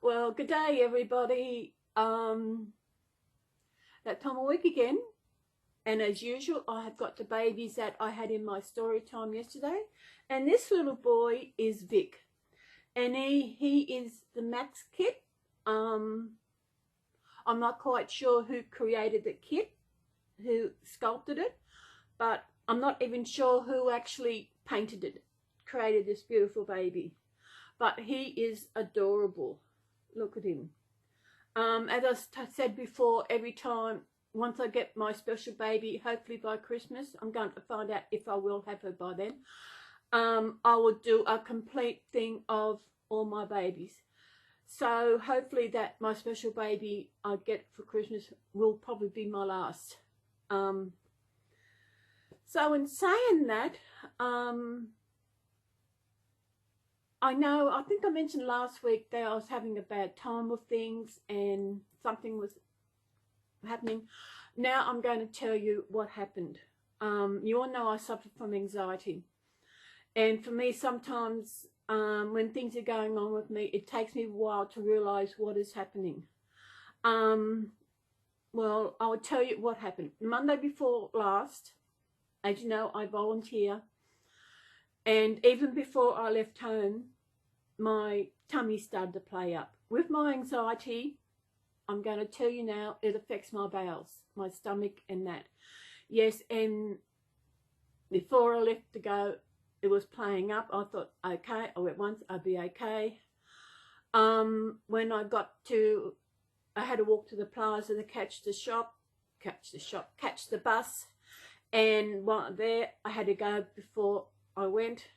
Well, good day everybody. That time of week again, and as usual I have got the babies that I had in my story time yesterday, and this little boy is Vic, and he is the Max kit. I'm not quite sure who created the kit, who sculpted it, but I'm not even sure who actually painted it, created this beautiful baby, but he is adorable. Look at him. As I said before, every time, once I get my special baby, hopefully by Christmas, I'm going to find out if I will have her by then, I will do a complete thing of all my babies. So hopefully that my special baby I get for Christmas will probably be my last. So in saying that, I think I mentioned last week that I was having a bad time with things and something was happening. Now I'm going to tell you what happened. You all know I suffer from anxiety, and for me sometimes when things are going on with me, it takes me a while to realize what is happening. Well, I'll tell you what happened. Monday before last, as you know, I volunteer, and even before I left home, my tummy started to play up. With my anxiety, I'm going to tell you now, it affects my bowels, my stomach and that. Yes, and before I left to go, it was playing up. I thought, okay, I went once, I'll be okay. When I got to, I had to walk to the plaza to catch the bus. And while there, I had to go before I went.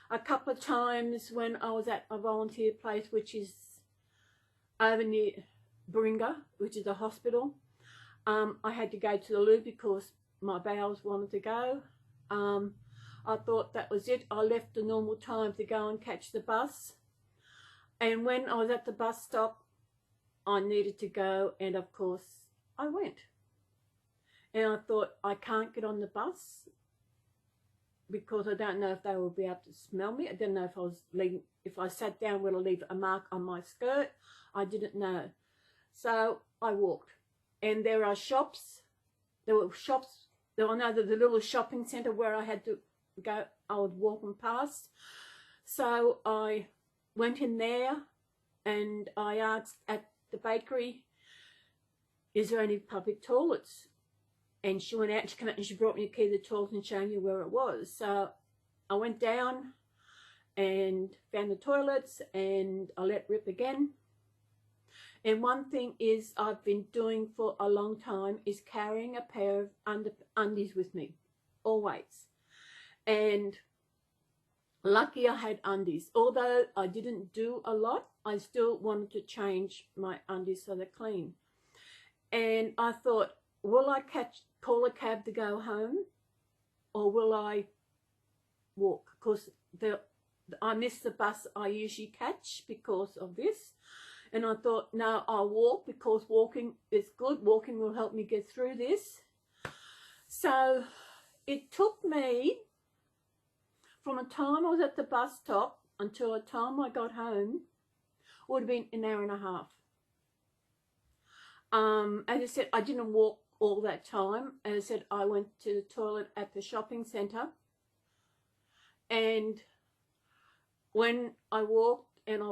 A couple of times when I was at a volunteer place, which is over near Baringa, which is a hospital, I had to go to the loo because my bowels wanted to go. I thought that was it. I left the normal time to go and catch the bus, and when I was at the bus stop, I needed to go, and of course I went. And I thought, I can't get on the bus because I don't know if they will be able to smell me. I didn't know if I was leaving, if I sat down, will I leave a mark on my skirt? I didn't know. So I walked, and there are shops. There were shops. There was the little shopping centre where I had to go. I was walking past. So I went in there, and I asked at the bakery, is there any public toilets? And she went out, she came out and she brought me a key to the toilet and showed me where it was. So I went down and found the toilets, and I let rip again. And one thing is I've been doing for a long time is carrying a pair of undies with me, always. And lucky I had undies. Although I didn't do a lot, I still wanted to change my undies so they're clean. And I thought, will I call a cab to go home, or will I walk? Because I miss the bus I usually catch because of this. And I thought, no, I'll walk because walking is good. Walking will help me get through this. So it took me from the time I was at the bus stop until the time I got home, would have been an hour and a half. As I said, I didn't walk all that time. As I said, I went to the toilet at the shopping centre, and when I walked, and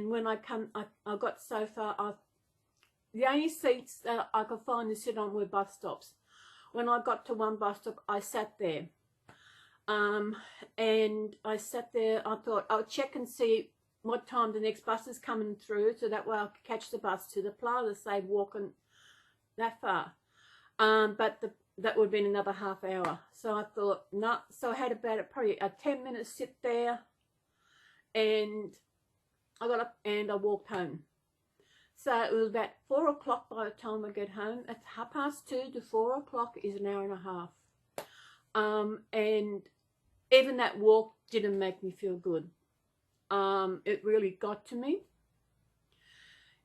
when I got so far, the only seats that I could find to sit on were bus stops. When I got to one bus stop, I sat there, and I sat there. I thought I'll check and see what time the next bus is coming through, so that way I could catch the bus to the plaza, save walking that far. But that would have been another half hour. So I thought, no. So I had about probably a 10-minute sit there, and I got up and I walked home. So it was about 4 o'clock by the time I get home. At 2:30 to 4 o'clock is an hour and a half. And even that walk didn't make me feel good. It really got to me,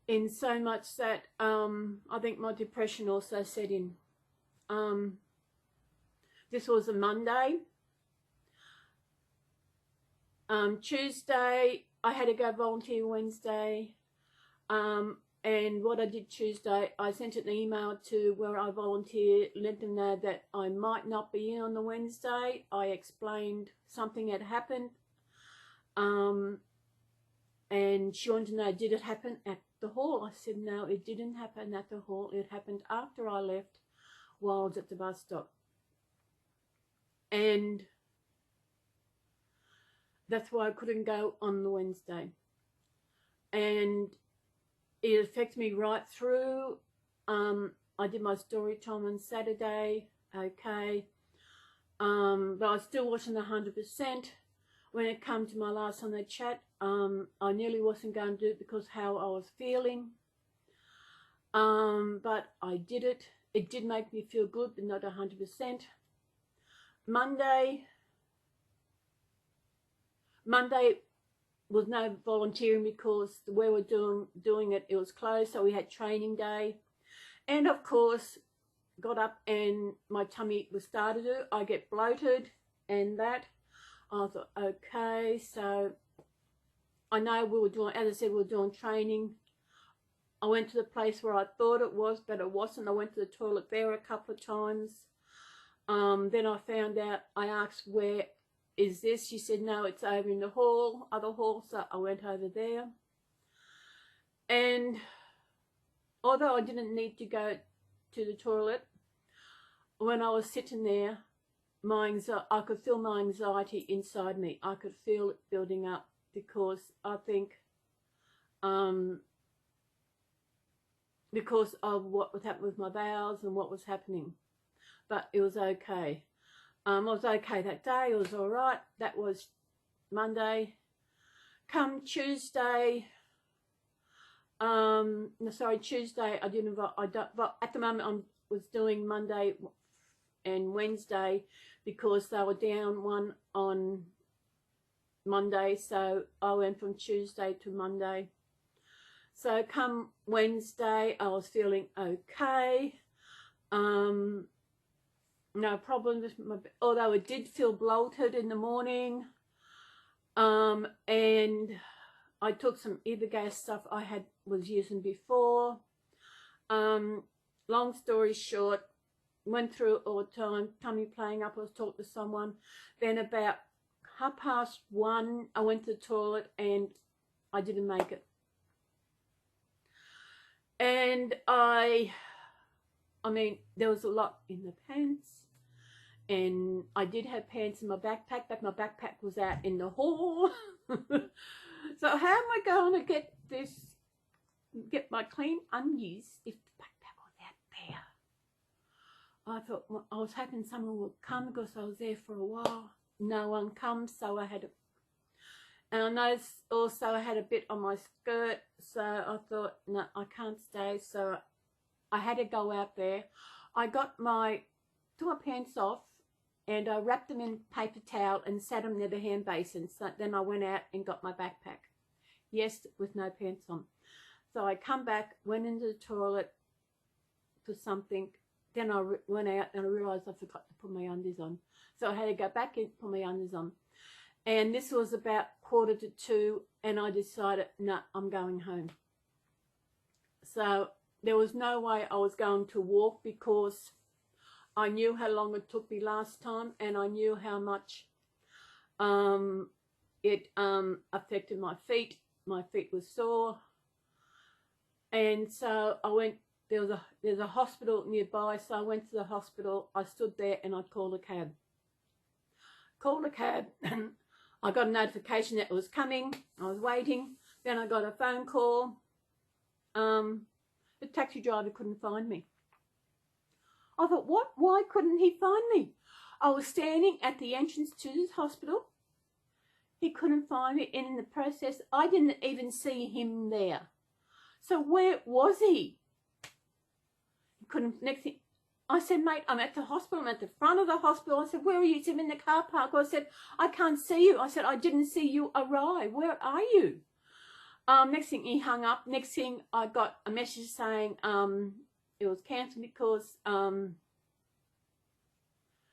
in so much that I think my depression also set in. This was a Monday. Tuesday, I had to go volunteer Wednesday. And what I did Tuesday, I sent an email to where I volunteer, let them know that I might not be in on the Wednesday. I explained something had happened. And she wanted to know, did it happen at the hall? I said, no, it didn't happen at the hall. It happened after I left while I was at the bus stop. And that's why I couldn't go on the Wednesday. And it affected me right through. I did my story time on Saturday, okay. But I still wasn't 100%. When it came to my last Sunday chat, I nearly wasn't going to do it because how I was feeling. But I did it. It did make me feel good, but not 100%. Monday was no volunteering because where we're doing it, it was closed, so we had training day. And of course, got up and my tummy was started to. I get bloated and that. I thought, okay, so I know we were doing, as I said, we were doing training. I went to the place where I thought it was, but it wasn't. I went to the toilet there a couple of times. Then I found out, I asked, where is this? She said, no, it's over in the hall, other hall. So I went over there. And although I didn't need to go to the toilet, when I was sitting there, I could feel my anxiety inside me. I could feel it building up because I think, because of what was happening with my bowels and what was happening. But it was okay. I was okay that day. It was all right. That was Monday. Come Tuesday. Tuesday. I didn't. At the moment, I was doing Monday and Wednesday because they were down one on Monday. So I went from Tuesday to Monday. So come Wednesday, I was feeling okay. No problem with although it did feel bloated in the morning. And I took some Ibergas stuff I was using before. Long story short, went through it all the time, tummy playing up, I was talking to someone. Then about 1:30, I went to the toilet and I didn't make it. And I mean, there was a lot in the pants. And I did have pants in my backpack, but my backpack was out in the hall. So how am I going to get my clean undies if the backpack was out there? I thought, well, I was hoping someone would come because I was there for a while. No one comes, so I had to. And I noticed also I had a bit on my skirt, so I thought, no, I can't stay. So I had to go out there. I took my pants off and I wrapped them in paper towel and sat them near the hand basin. So then I went out and got my backpack. Yes, with no pants on. So I come back, went into the toilet for something. Then I went out and I realised I forgot to put my undies on. So I had to go back and put my undies on. And this was about 1:45 and I decided, no, I'm going home. So there was no way I was going to walk because I knew how long it took me last time and I knew how much it affected my feet. My feet were sore. And so I went, there's a hospital nearby, so I went to the hospital. I stood there and I called a cab. And I got a notification that it was coming. I was waiting. Then I got a phone call. The taxi driver couldn't find me. I thought, what? Why couldn't he find me? I was standing at the entrance to this hospital. He couldn't find me. And in the process, I didn't even see him there. So where was he? He couldn't. Next thing, I said, mate, I'm at the hospital. I'm at the front of the hospital. I said, where are you? He said, I'm in the car park. I said, I can't see you. I said, I didn't see you arrive. Where are you? Next thing, he hung up. Next thing, I got a message saying it was cancelled because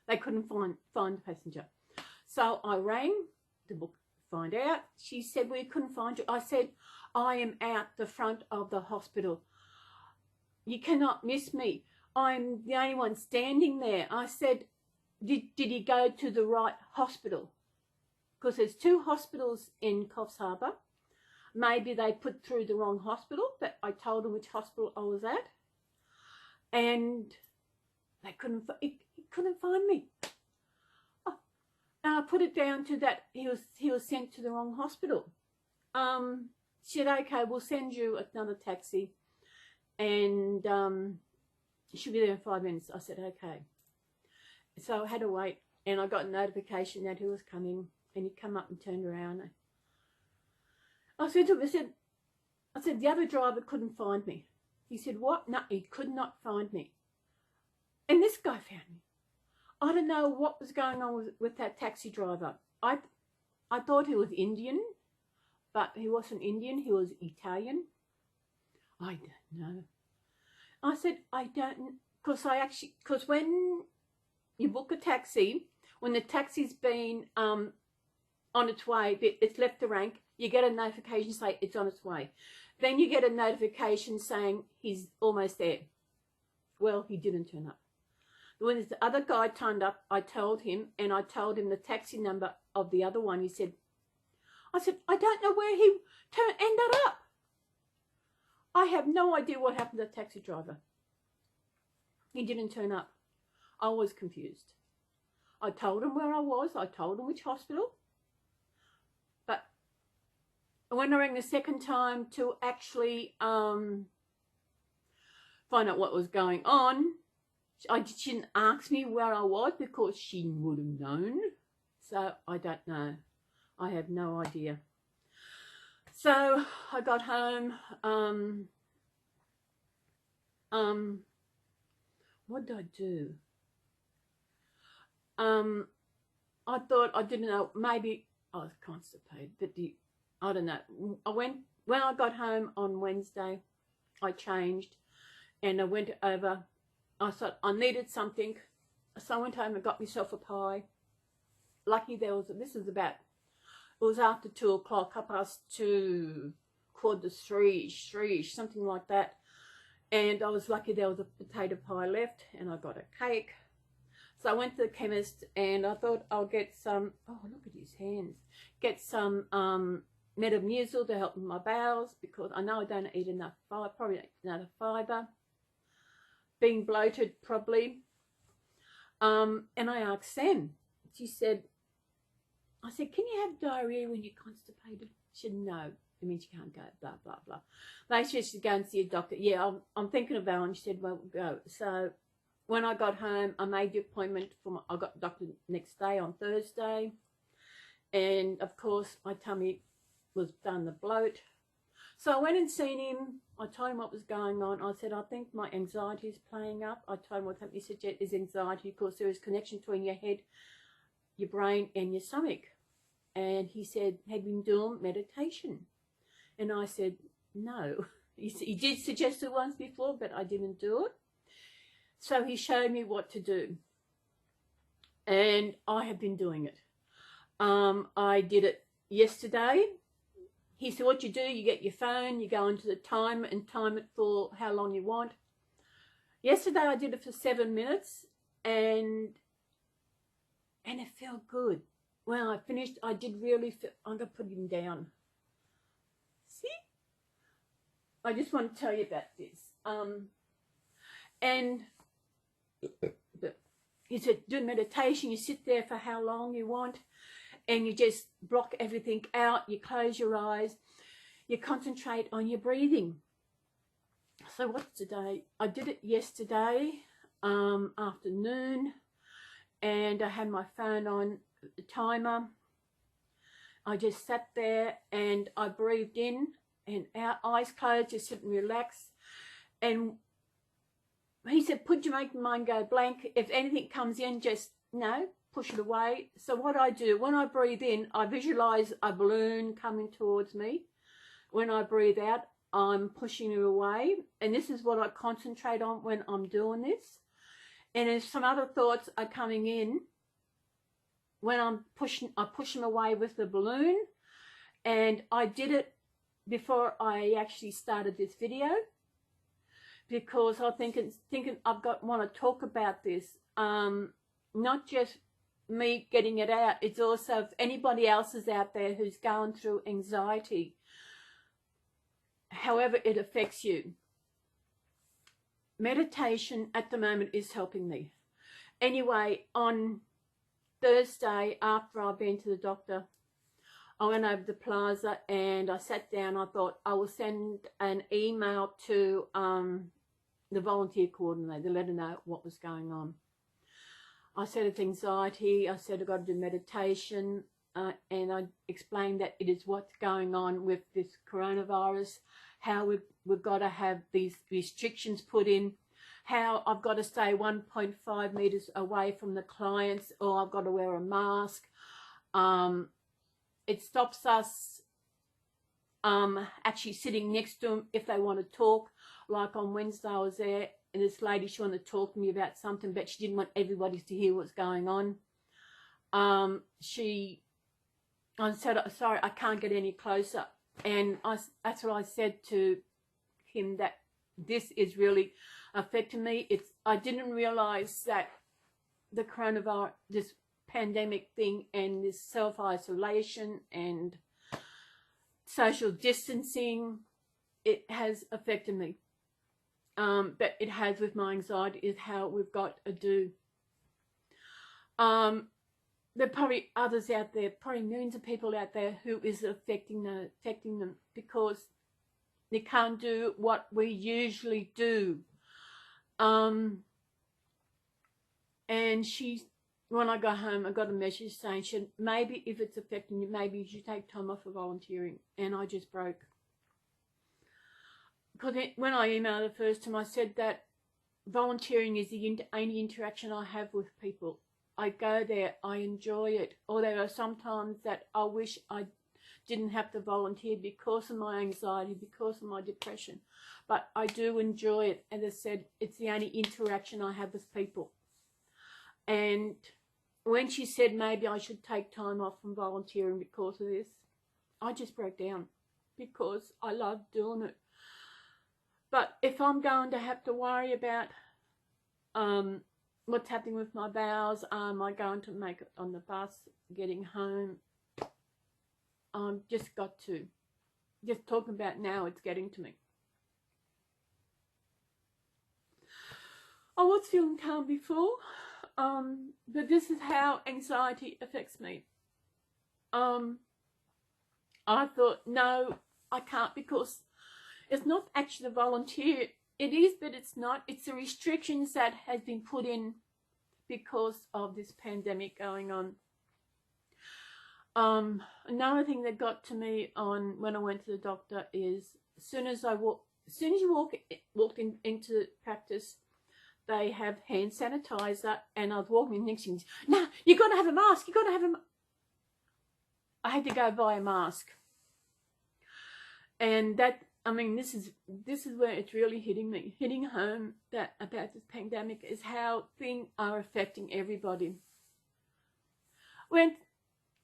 They couldn't find the passenger. So I rang to book, find out. She said, we couldn't find you. I said, I am out the front of the hospital. You cannot miss me. I'm the only one standing there. I said, did he go to the right hospital? Because there's 2 hospitals in Coffs Harbour. Maybe they put through the wrong hospital, but I told them which hospital I was at. And they couldn't find me. Oh, and I put it down to that he was sent to the wrong hospital. She said, okay, we'll send you another taxi, and she'll be there in 5 minutes. I said, okay. So I had to wait, and I got a notification that he was coming, and he come up and turned around. I said to him, I said, the other driver couldn't find me. He said, what? No, he could not find me. And this guy found me. I don't know what was going on with that taxi driver. I thought he was Indian, but he wasn't Indian. He was Italian. I don't know. I said, I don't, because when you book a taxi, when the taxi's been on its way, it's left the rank, you get a notification saying it's on its way. Then you get a notification saying he's almost there. Well, he didn't turn up. When the other guy turned up, I told him, and I told him the taxi number of the other one. I said, I don't know where he ended up. I have no idea what happened to the taxi driver. He didn't turn up. I was confused. I told him where I was. I told him which hospital. But when I rang the second time to actually find out what was going on, she didn't ask me where I was because she would have known. So I don't know. I have no idea. So I got home. What did I do? I thought, I didn't know, maybe I was constipated, but I don't know. When I got home on Wednesday, I changed and I went over. I thought I needed something. So I went home and got myself a pie. Lucky there was, it was after 2 o'clock, 2:15, 3:45, something like that. And I was lucky there was a potato pie left, and I got a cake. So I went to the chemist, and I thought I'll get some, oh, look at his hands, get some Metamucil to help with my bowels, because I know I don't eat enough fibre, probably not enough fibre. Being bloated, probably. And I asked Sam. She said, I said, can you have diarrhea when you're constipated? She said, no. It means you can't go, blah, blah, blah. They said she'd go and see a doctor. Yeah, I'm thinking of going. She said, well, we'll go. So when I got home, I made the appointment I got the doctor next day on Thursday. And, of course, my tummy was done the bloat. So I went and seen him. I told him what was going on. I said, I think my anxiety is playing up. I told him what happened. He said, yeah, it's anxiety because there is connection between your head, your brain, and your stomach. And he said, have you been doing meditation? And I said, no. He did suggest it once before, but I didn't do it. So he showed me what to do. And I have been doing it. I did it yesterday. He said, what you do, you get your phone, you go into the time and time it for how long you want. Yesterday I did it for 7 minutes and it felt good. When I finished, I did really feel, I'm going to put him down. See? I just want to tell you about this. And he said, do meditation, you sit there for how long you want. And you just block everything out. You close your eyes. You concentrate on your breathing. So what's today? I did it yesterday afternoon. And I had my phone on the timer. I just sat there and I breathed in and out, eyes closed, just sit and relax. And he said, put your mind go blank. If anything comes in, just push it away. So what I do, when I breathe in, I visualize a balloon coming towards me. When I breathe out, I'm pushing it away. And this is what I concentrate on when I'm doing this. And if some other thoughts are coming in, when I push them away with the balloon. And I did it before I actually started this video, because I thinking want to talk about this. Not just me getting it out, it's also if anybody else is out there who's going through anxiety, however it affects you. Meditation at the moment is helping me. Anyway, on Thursday, after I've been to the doctor, I went over to the plaza and I sat down. I thought I will send an email to the volunteer coordinator to let her know what was going on. I said it's anxiety. I said I've got to do meditation, and I explained that it is what's going on with this coronavirus, how we've got to have these restrictions put in, how I've got to stay 1.5 meters away from the clients, or I've got to wear a mask. It stops us actually sitting next to them if they want to talk. Like on Wednesday I was there, and this lady, she wanted to talk to me about something, but she didn't want everybody to hear what's going on. I said, sorry, I can't get any closer. And that's what I said to him, that this is really affecting me. I didn't realize that the coronavirus, this pandemic thing, and this self-isolation and social distancing, it has affected me. But it has with my anxiety, is how we've got to do. There are probably others out there, probably millions of people out there who is affecting them because they can't do what we usually do. And when I got home, I got a message saying, maybe if it's affecting you, maybe you should take time off for volunteering. And I just broke. Because when I emailed the first time, I said that volunteering is the only interaction I have with people. I go there, I enjoy it. Or there are some times that I wish I didn't have to volunteer because of my anxiety, because of my depression. But I do enjoy it. As I said, it's the only interaction I have with people. And when she said maybe I should take time off from volunteering because of this, I just broke down because I love doing it. But if I'm going to have to worry about what's happening with my bowels, am I going to make it on the bus, getting home? Just got to. Just talking about now, it's getting to me. I was feeling calm before, but this is how anxiety affects me. I thought, no, I can't, because it's not actually the volunteer. It is, but it's not. It's the restrictions that has been put in because of this pandemic going on. Another thing that got to me on when I went to the doctor is as soon as you walked into practice, they have hand sanitizer, and I was walking in next thing, no, you got to have a mask. You got to have a mask. I had to go buy a mask, and that. I mean, this is where it's really hitting home that about this pandemic is how things are affecting everybody. When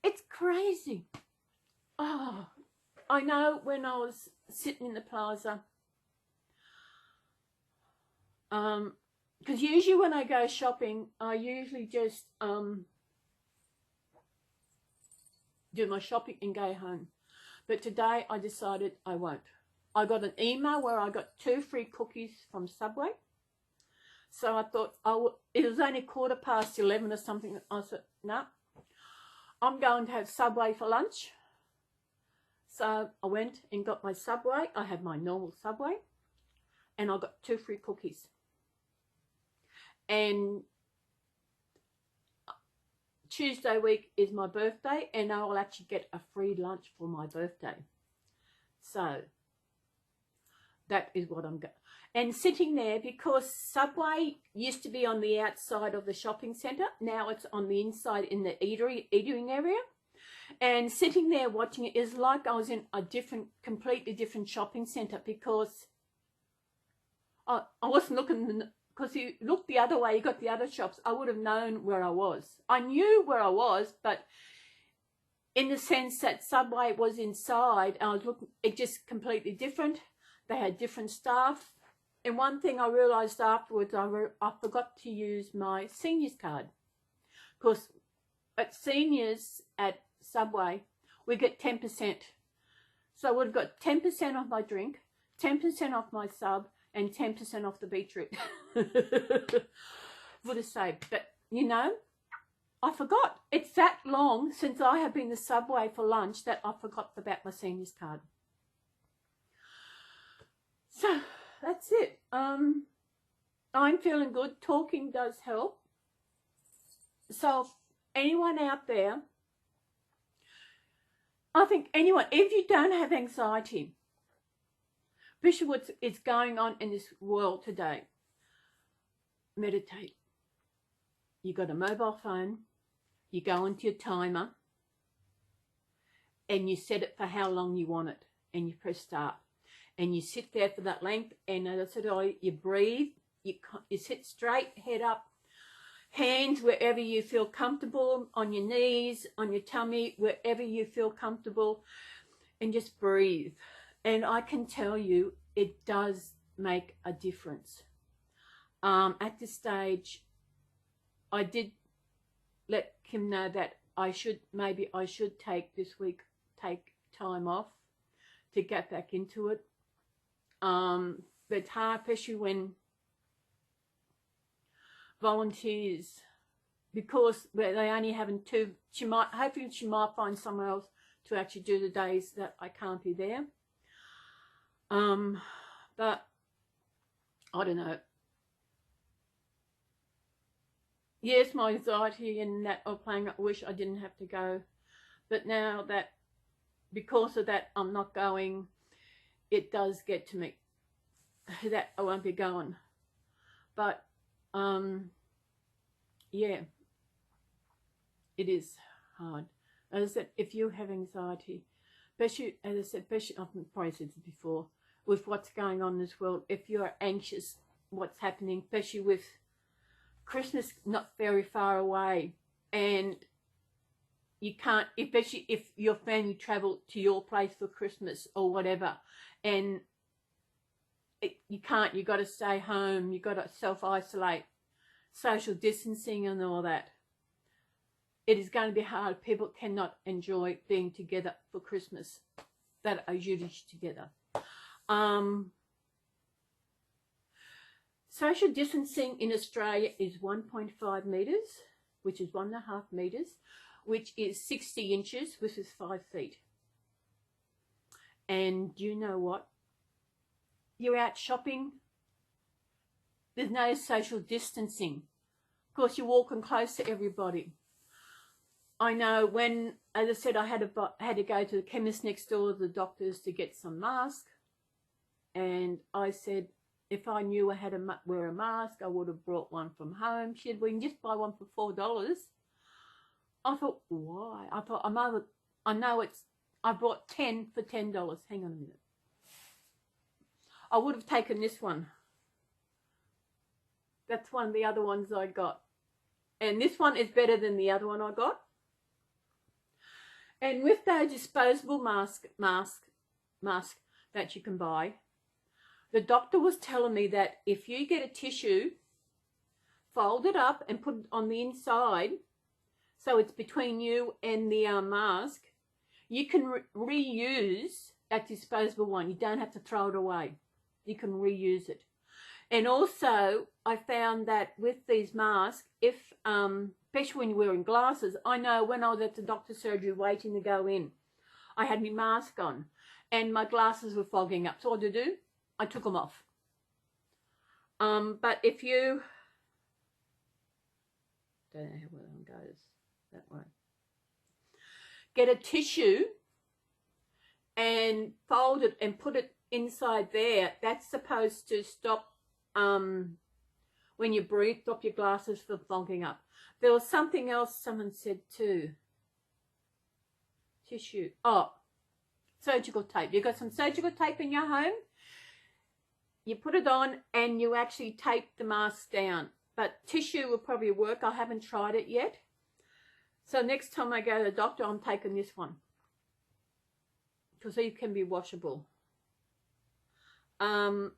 it's crazy. Oh, I know when I was sitting in the plaza, because usually when I go shopping, I usually just do my shopping and go home. But today I decided I won't. I got an email where I got 2 free cookies from Subway. So I thought, it was only 11:15 or something. I said, no, I'm going to have Subway for lunch. So I went and got my Subway. I had my normal Subway. And I got 2 free cookies. And Tuesday week is my birthday, and I will actually get a free lunch for my birthday. So that is what I'm going. And sitting there, because Subway used to be on the outside of the shopping centre, now it's on the inside in the eating area. And sitting there watching it is like I was in a completely different shopping centre, because I wasn't looking, because you looked the other way, you got the other shops, I would have known where I was. I knew where I was, but in the sense that Subway was inside, and I was looking, it just completely different. They had different staff. And one thing I realised afterwards, I forgot to use my seniors card. Because at seniors at Subway, we get 10%. So I would have got 10% off my drink, 10% off my sub, and 10% off the beetroot. Would have saved. But, you know, I forgot. It's that long since I have been to Subway for lunch that I forgot about my seniors card. So that's it. I'm feeling good. Talking does help. So anyone out there, I think anyone, if you don't have anxiety, especially what is going on in this world today, meditate. You got a mobile phone, you go into your timer, and you set it for how long you want it, and you press start. And you sit there for that length, and as I said, you breathe, you sit straight, head up, hands wherever you feel comfortable, on your knees, on your tummy, wherever you feel comfortable, and just breathe. And I can tell you, it does make a difference. At this stage, I did let Kim know that maybe I should take this week, take time off to get back into it. But it's hard, especially when volunteers, because they only having two. Hopefully she might find somewhere else to actually do the days that I can't be there. But I don't know. Yes, my anxiety and that of playing, I wish I didn't have to go. But now that, because of that, I'm not going, it does get to me that I won't be going. But yeah, it is hard. As I said, if you have anxiety, especially, as I said, especially, I've probably said this before, with what's going on in this world, if you're anxious, what's happening, especially with Christmas not very far away, and you can't, especially if your family travel to your place for Christmas or whatever, and you can't, you got to stay home, you got to self-isolate, social distancing and all that. It is going to be hard. People cannot enjoy being together for Christmas that are usually together. Social distancing in Australia is 1.5 metres, which is 1.5 metres, which is 60 inches, which is 5 feet. And you know what? You're out shopping, there's no social distancing. Of course, you're walking close to everybody. I know when, as I said, I had to go to the chemist next door to the doctors to get some mask. And I said, if I knew I had to wear a mask, I would have brought one from home. She said, we can just buy one for $4. I thought, why? I thought, I know it's, I bought 10 for $10. Hang on a minute. I would have taken this one. That's one of the other ones I got. And this one is better than the other one I got. And with those disposable mask that you can buy, the doctor was telling me that if you get a tissue, fold it up and put it on the inside, so it's between you and the mask, you can reuse that disposable one. You don't have to throw it away. You can reuse it. And also, I found that with these masks, if especially when you're wearing glasses, I know when I was at the doctor's surgery waiting to go in, I had my mask on and my glasses were fogging up. So what did I do? I took them off. But if you, don't know where that one goes, that way. Get a tissue and fold it and put it inside there. That's supposed to stop, when you breathe, stop your glasses from fogging up. There was something else someone said too. Tissue. Oh, surgical tape. You got some surgical tape in your home? you put it on and you actually tape the mask down. But tissue will probably work. I haven't tried it yet. So next time I go to the doctor, I'm taking this one, because these can be washable. But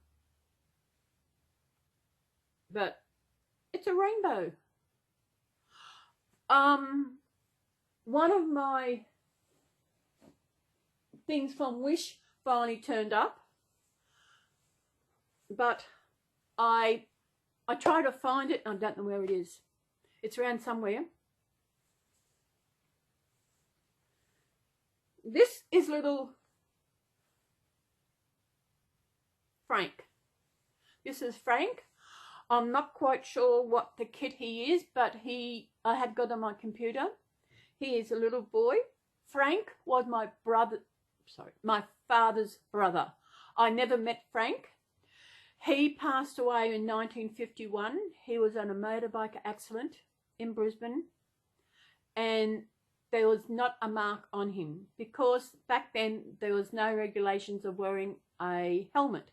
it's a rainbow. One of my things from Wish finally turned up, but I try to find it. I don't know where it is. It's around somewhere. This is little Frank. This is Frank. I'm not quite sure what the kid he is, but I had got on my computer. He is a little boy. Frank was my father's brother. I never met Frank. He passed away in 1951. He was on a motorbike accident in Brisbane, and there was not a mark on him, because back then there was no regulations of wearing a helmet,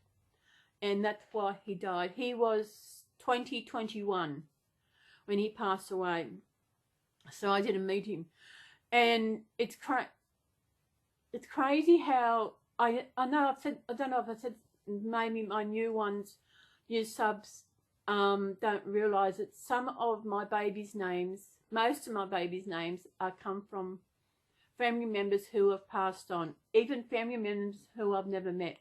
and that's why he died. He was 21 when he passed away, so I didn't meet him. And it's crazy how I know I've said, I don't know if I said, maybe my new subs don't realise that some of my babies' names, most of my babies' names come from family members who have passed on, even family members who I've never met,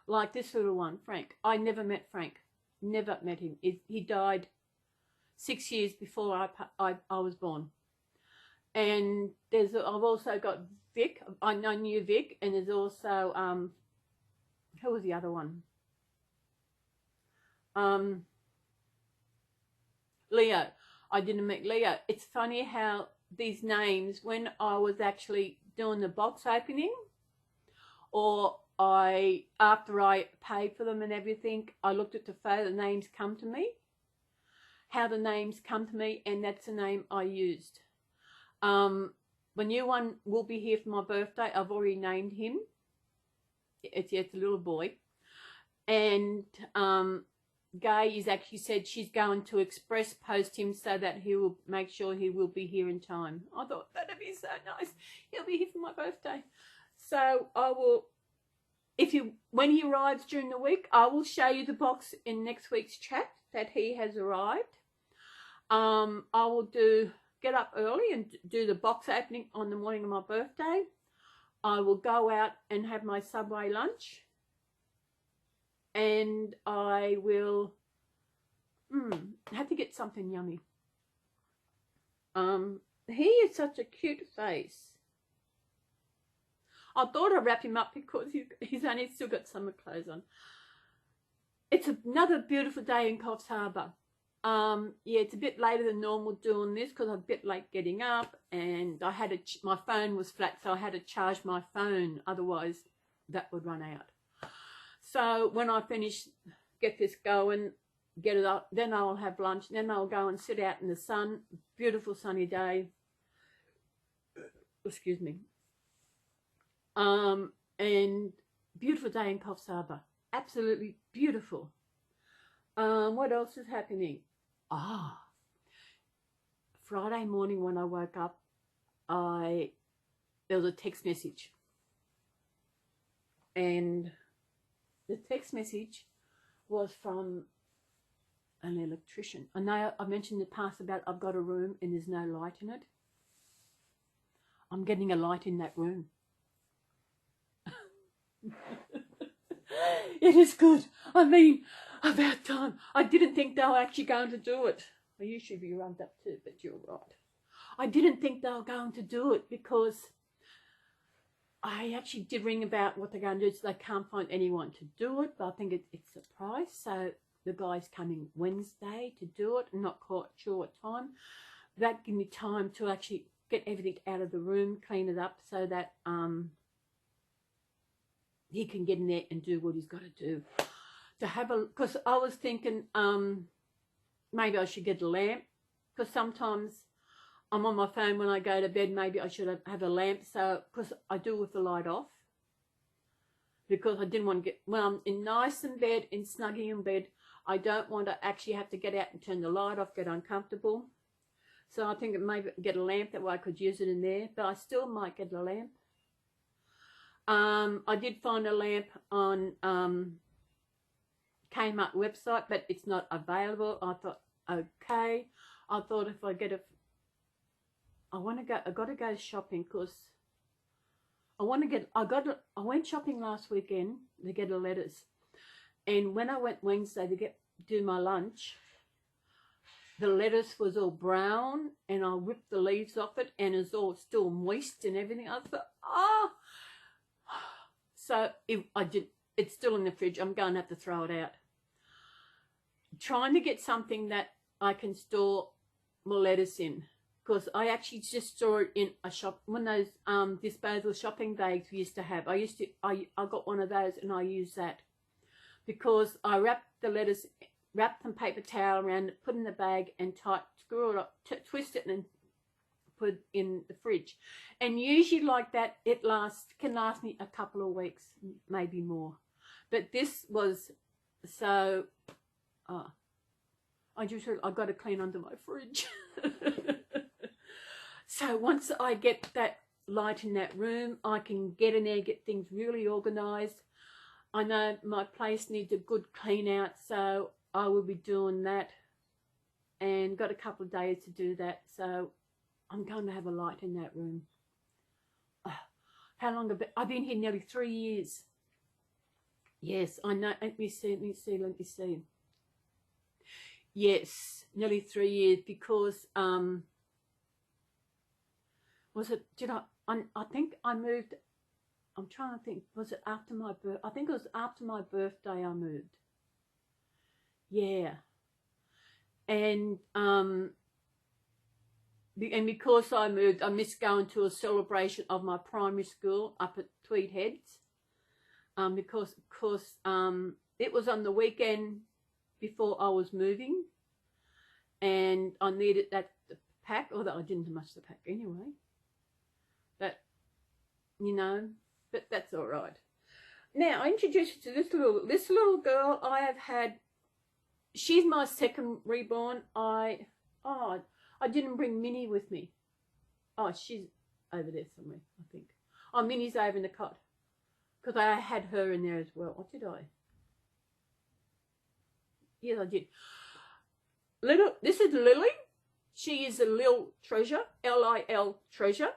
like this little one, Frank. I never met Frank, never met him. He died 6 years before I was born. And I've also got Vic. I knew Vic, and there's also who was the other one? Leo. I didn't meet Leo. It's funny how these names, when I was actually doing the box opening, or after I paid for them and everything, I looked at the photo, the names come to me, how the names come to me, and that's the name I used. The new one will be here for my birthday. I've already named him. It's a little boy. And Gay is actually said she's going to express post him so that he will make sure he will be here in time. I thought that'd be so nice. He'll be here for my birthday. So I will, when he arrives during the week, I will show you the box in next week's chat that he has arrived. I will get up early and do the box opening on the morning of my birthday. I will go out and have my Subway lunch, and I will have to get something yummy. He is such a cute face. I thought I'd wrap him up because he's only still got summer clothes on. It's another beautiful day in Coffs Harbour. Yeah, it's a bit later than normal doing this because I'm a bit late getting up, and I had my phone was flat, so I had to charge my phone, otherwise that would run out. So when I finish, get this going, get it up, then I'll have lunch, then I'll go and sit out in the sun. Beautiful sunny day. Excuse me. And beautiful day in Coffs Harbour. Absolutely beautiful. What else is happening? Friday morning when I woke up, there was a text message, and the text message was from an electrician. I know I mentioned in the past about I've got a room and there's no light in it. I'm getting a light in that room. It is good. I mean, about time. I didn't think they were actually going to do it. I usually be around that too, but you're right. I didn't think they were going to do it because I actually did ring about what they're going to do, so they can't find anyone to do it, but I think it's a surprise. So the guy's coming Wednesday to do it. I'm not quite sure what time. That give me time to actually get everything out of the room, clean it up so that he can get in there and do what he's got to do. Because I was thinking maybe I should get a lamp, because sometimes I'm on my phone when I go to bed. Maybe I should have a lamp, so because I do with the light off. because I didn't want to get, when I'm in nice in bed, in snuggy in bed, I don't want to actually have to get out and turn the light off, get uncomfortable. So I think maybe get a lamp, that way I could use it in there, but I still might get a lamp. I did find a lamp on Kmart website, but it's not available. I thought, okay. I thought if I get a, I got to go shopping, because I went shopping last weekend to get a lettuce, and when I went Wednesday to do my lunch, the lettuce was all brown, and I ripped the leaves off it, and it's all still moist and everything. I thought, oh. So it's still in the fridge. I'm going to have to throw it out. Trying to get something that I can store my lettuce in, because I actually just store it in a shop, one of those disposable shopping bags we used to have. I got one of those, and I use that because I wrap the lettuce, wrap some paper towel around it, put it in the bag, and screw it up, twist it, and put it in the fridge. And usually like that, it can last me a couple of weeks, maybe more. But this was so, I got to clean under my fridge. So once I get that light in that room, I can get in there, get things really organised. I know my place needs a good clean out, so I will be doing that, and got a couple of days to do that. So I'm going to have a light in that room. How long I've been here? Nearly 3 years. Yes, I know. Let me see. Yes, nearly 3 years, because I think I moved, I'm trying to think, was it after my birth? I think it was after my birthday I moved. Yeah. And because I moved, I missed going to a celebration of my primary school up at Tweed Heads, because of course it was on the weekend before I was moving, and I needed that to pack, although I didn't have much to pack anyway, but you know, but that's all right. Now I introduce you to this little girl I have had. She's my second reborn. I didn't bring Minnie with me. Oh, she's over there somewhere, I think. Oh, Minnie's over in the cot, because I had her in there as well. What did I? Yes, I did. This is Lily. She is a Lil Treasure, L-I-L Treasure.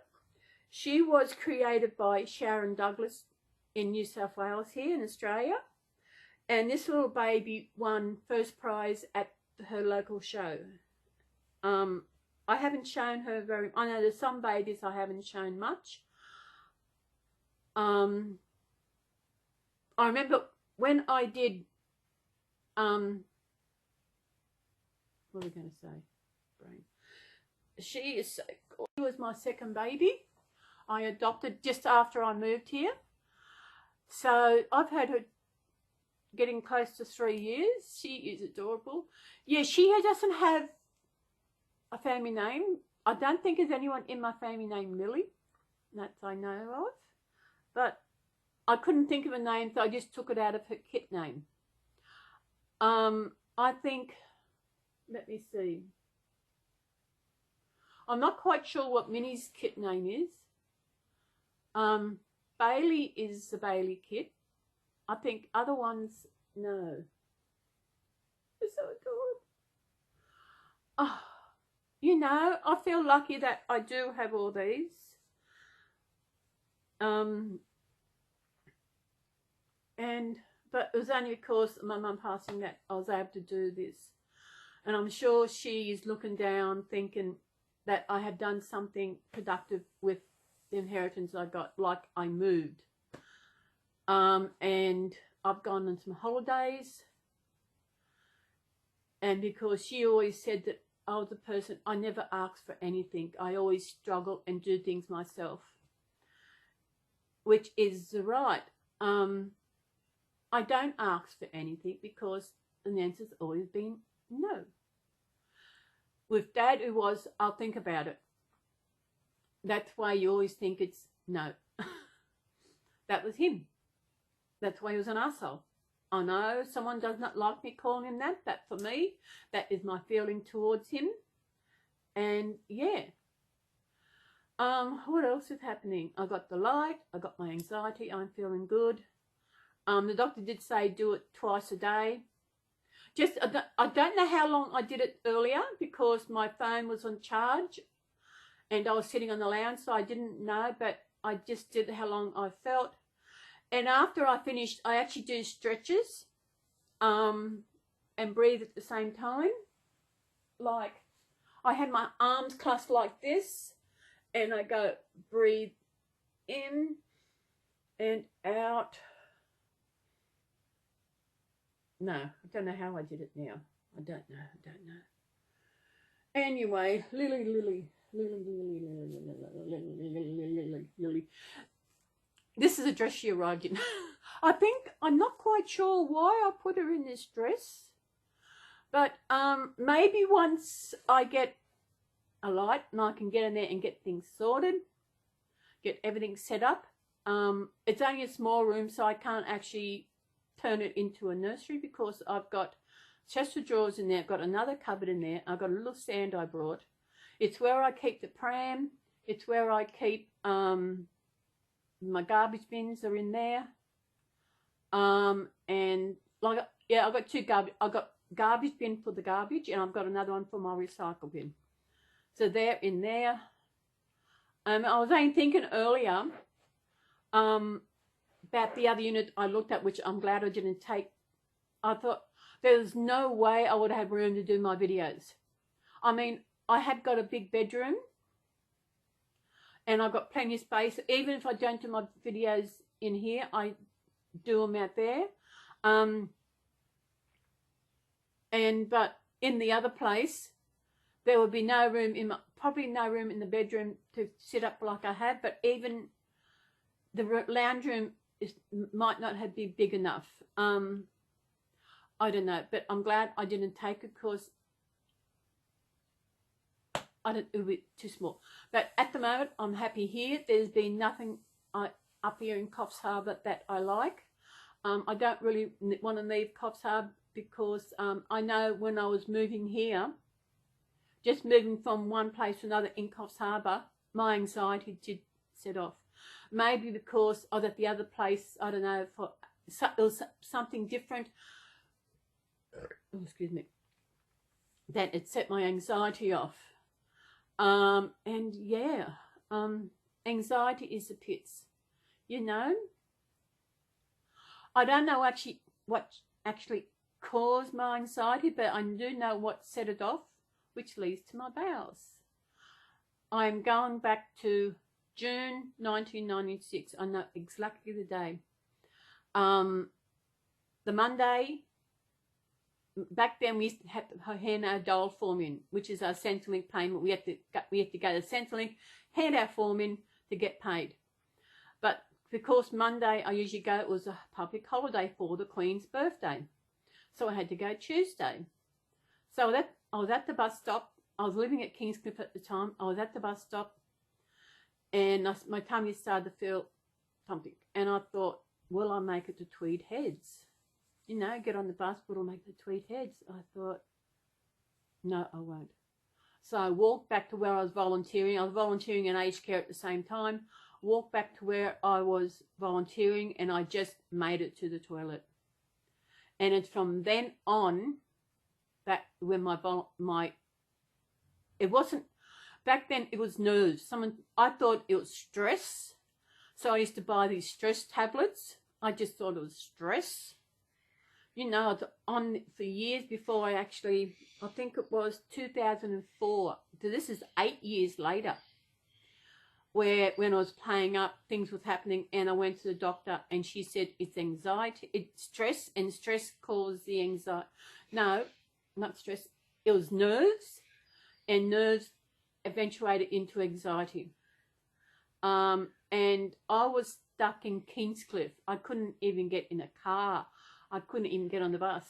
She was created by Sharon Douglas in New South Wales here in Australia. And this little baby won first prize at her local show. I haven't shown her I know there's some babies I haven't shown much. I remember when I did, what are we going to say? Brain. She was my second baby. I adopted just after I moved here. So I've had her getting close to 3 years. She is adorable. Yeah, she doesn't have a family name. I don't think there's anyone in my family named Lily, that I know of. But I couldn't think of a name, so I just took it out of her kit name. I think, let me see. I'm not quite sure what Minnie's kit name is. Bailey is the Bailey kit. I think other ones, no. They're so adorable. Oh, you know, I feel lucky that I do have all these. But it was only because of my mum passing that I was able to do this. And I'm sure she is looking down thinking that I have done something productive with the inheritance I got, like I moved. And I've gone on some holidays, and because she always said that I was a person, I never asked for anything. I always struggle and do things myself, which is right. I don't ask for anything because the answer's always been no. With Dad, it was, I'll think about it. That's why you always think it's no. That was him. That's why he was an arsehole. I know someone does not like me calling him that, but for me, that is my feeling towards him. And yeah. What else is happening? I got the light, I got my anxiety, I'm feeling good. The doctor did say do it twice a day. Just, I don't know how long I did it earlier because my phone was on charge and I was sitting on the lounge, so I didn't know, but I just did how long I felt. And after I finished, I actually do stretches and breathe at the same time. Like, I had my arms clasped like this, and I go breathe in and out. No, I don't know how I did it now. I don't know. Anyway, Lily. This is a dress she arrived in. I think, I'm not quite sure why I put her in this dress. But maybe once I get a light and I can get in there and get things sorted, get everything set up. It's only a small room, so I can't actually turn it into a nursery because I've got chest of drawers in there. I've got another cupboard in there. I've got a little stand I brought. It's where I keep the pram. It's where I keep my garbage bins are in there. And like, yeah, I've got two garbage. I've got garbage bin for the garbage, and I've got another one for my recycle bin. So they're in there. I was only thinking earlier about the other unit I looked at, which I'm glad I didn't take. I thought there's no way I would have room to do my videos. I mean, I have got a big bedroom and I've got plenty of space. Even if I don't do my videos in here, I do them out there. But in the other place, there would be no room in probably no room in the bedroom to sit up like I have. But even the lounge room might not have been big enough. I don't know, but I'm glad I didn't take it because it would be too small. But at the moment, I'm happy here. There's been nothing up here in Coffs Harbour that I like. I don't really want to leave Coffs Harbour because I know when I was moving here, just moving from one place to another in Coffs Harbour, my anxiety did set off. Maybe because I was at the other place, I don't know, it was something different. Oh, excuse me. That it set my anxiety off. And yeah, anxiety is the pits, you know. I don't know actually what actually caused my anxiety, but I do know what set it off, which leads to my bowels. I'm going back to June 1996. I know exactly the day. The Monday, back then we used to have to hand our dole form in, which is our Centrelink payment. We had to go to Centrelink, hand our form in to get paid. But because Monday I usually go, it was a public holiday for the Queen's birthday. So I had to go Tuesday. So I was at the bus stop. I was living at Kingscliff at the time. I was at the bus stop and my tummy started to feel something. And I thought, will I make it to Tweed Heads? You know, get on the bus, but I'll make the Tweed Heads. I thought, no, I won't. So I walked back to where I was volunteering. I was volunteering in aged care at the same time. Walked back to where I was volunteering, and I just made it to the toilet. And it's from then on that when it wasn't, back then it was nerves. I thought it was stress. So I used to buy these stress tablets. I just thought it was stress. You know, I was on for years before I think it was 2004. So this is 8 years later, where when I was playing up, things was happening, and I went to the doctor, and she said it's anxiety, it's stress, and stress caused the anxiety. No, not stress. It was nerves, and nerves eventuated into anxiety. And I was stuck in Kingscliff. I couldn't even get in a car. I couldn't even get on the bus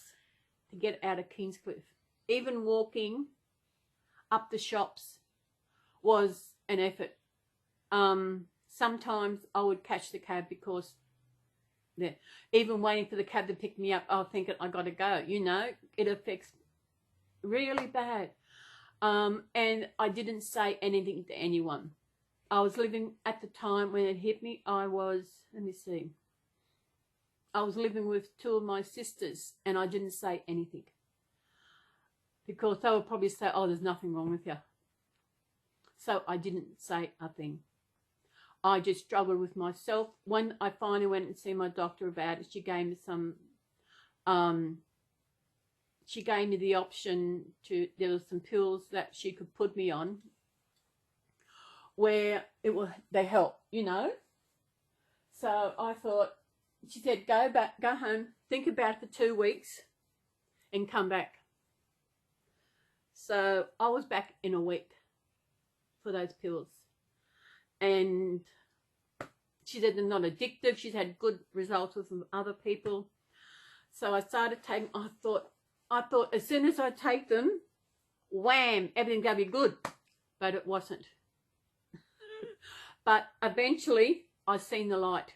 to get out of Kingscliff. Even walking up the shops was an effort. Sometimes I would catch the cab because Yeah. Even waiting for the cab to pick me up, I was thinking, I got to go. You know, it affects really bad. And I didn't say anything to anyone. I was living at the time when it hit me. I was living with two of my sisters, and I didn't say anything because they would probably say, oh, there's nothing wrong with you. So I didn't say a thing. I just struggled with myself. When I finally went and see my doctor about it, she gave me the option to, there was some pills that she could put me on where they help, you know. So I thought, she said, go home, think about it for 2 weeks and come back. So I was back in a week for those pills. And she said they're not addictive. She's had good results with other people. So I started taking, I thought as soon as I take them, wham, everything's going to be good. But it wasn't. But eventually I seen the light.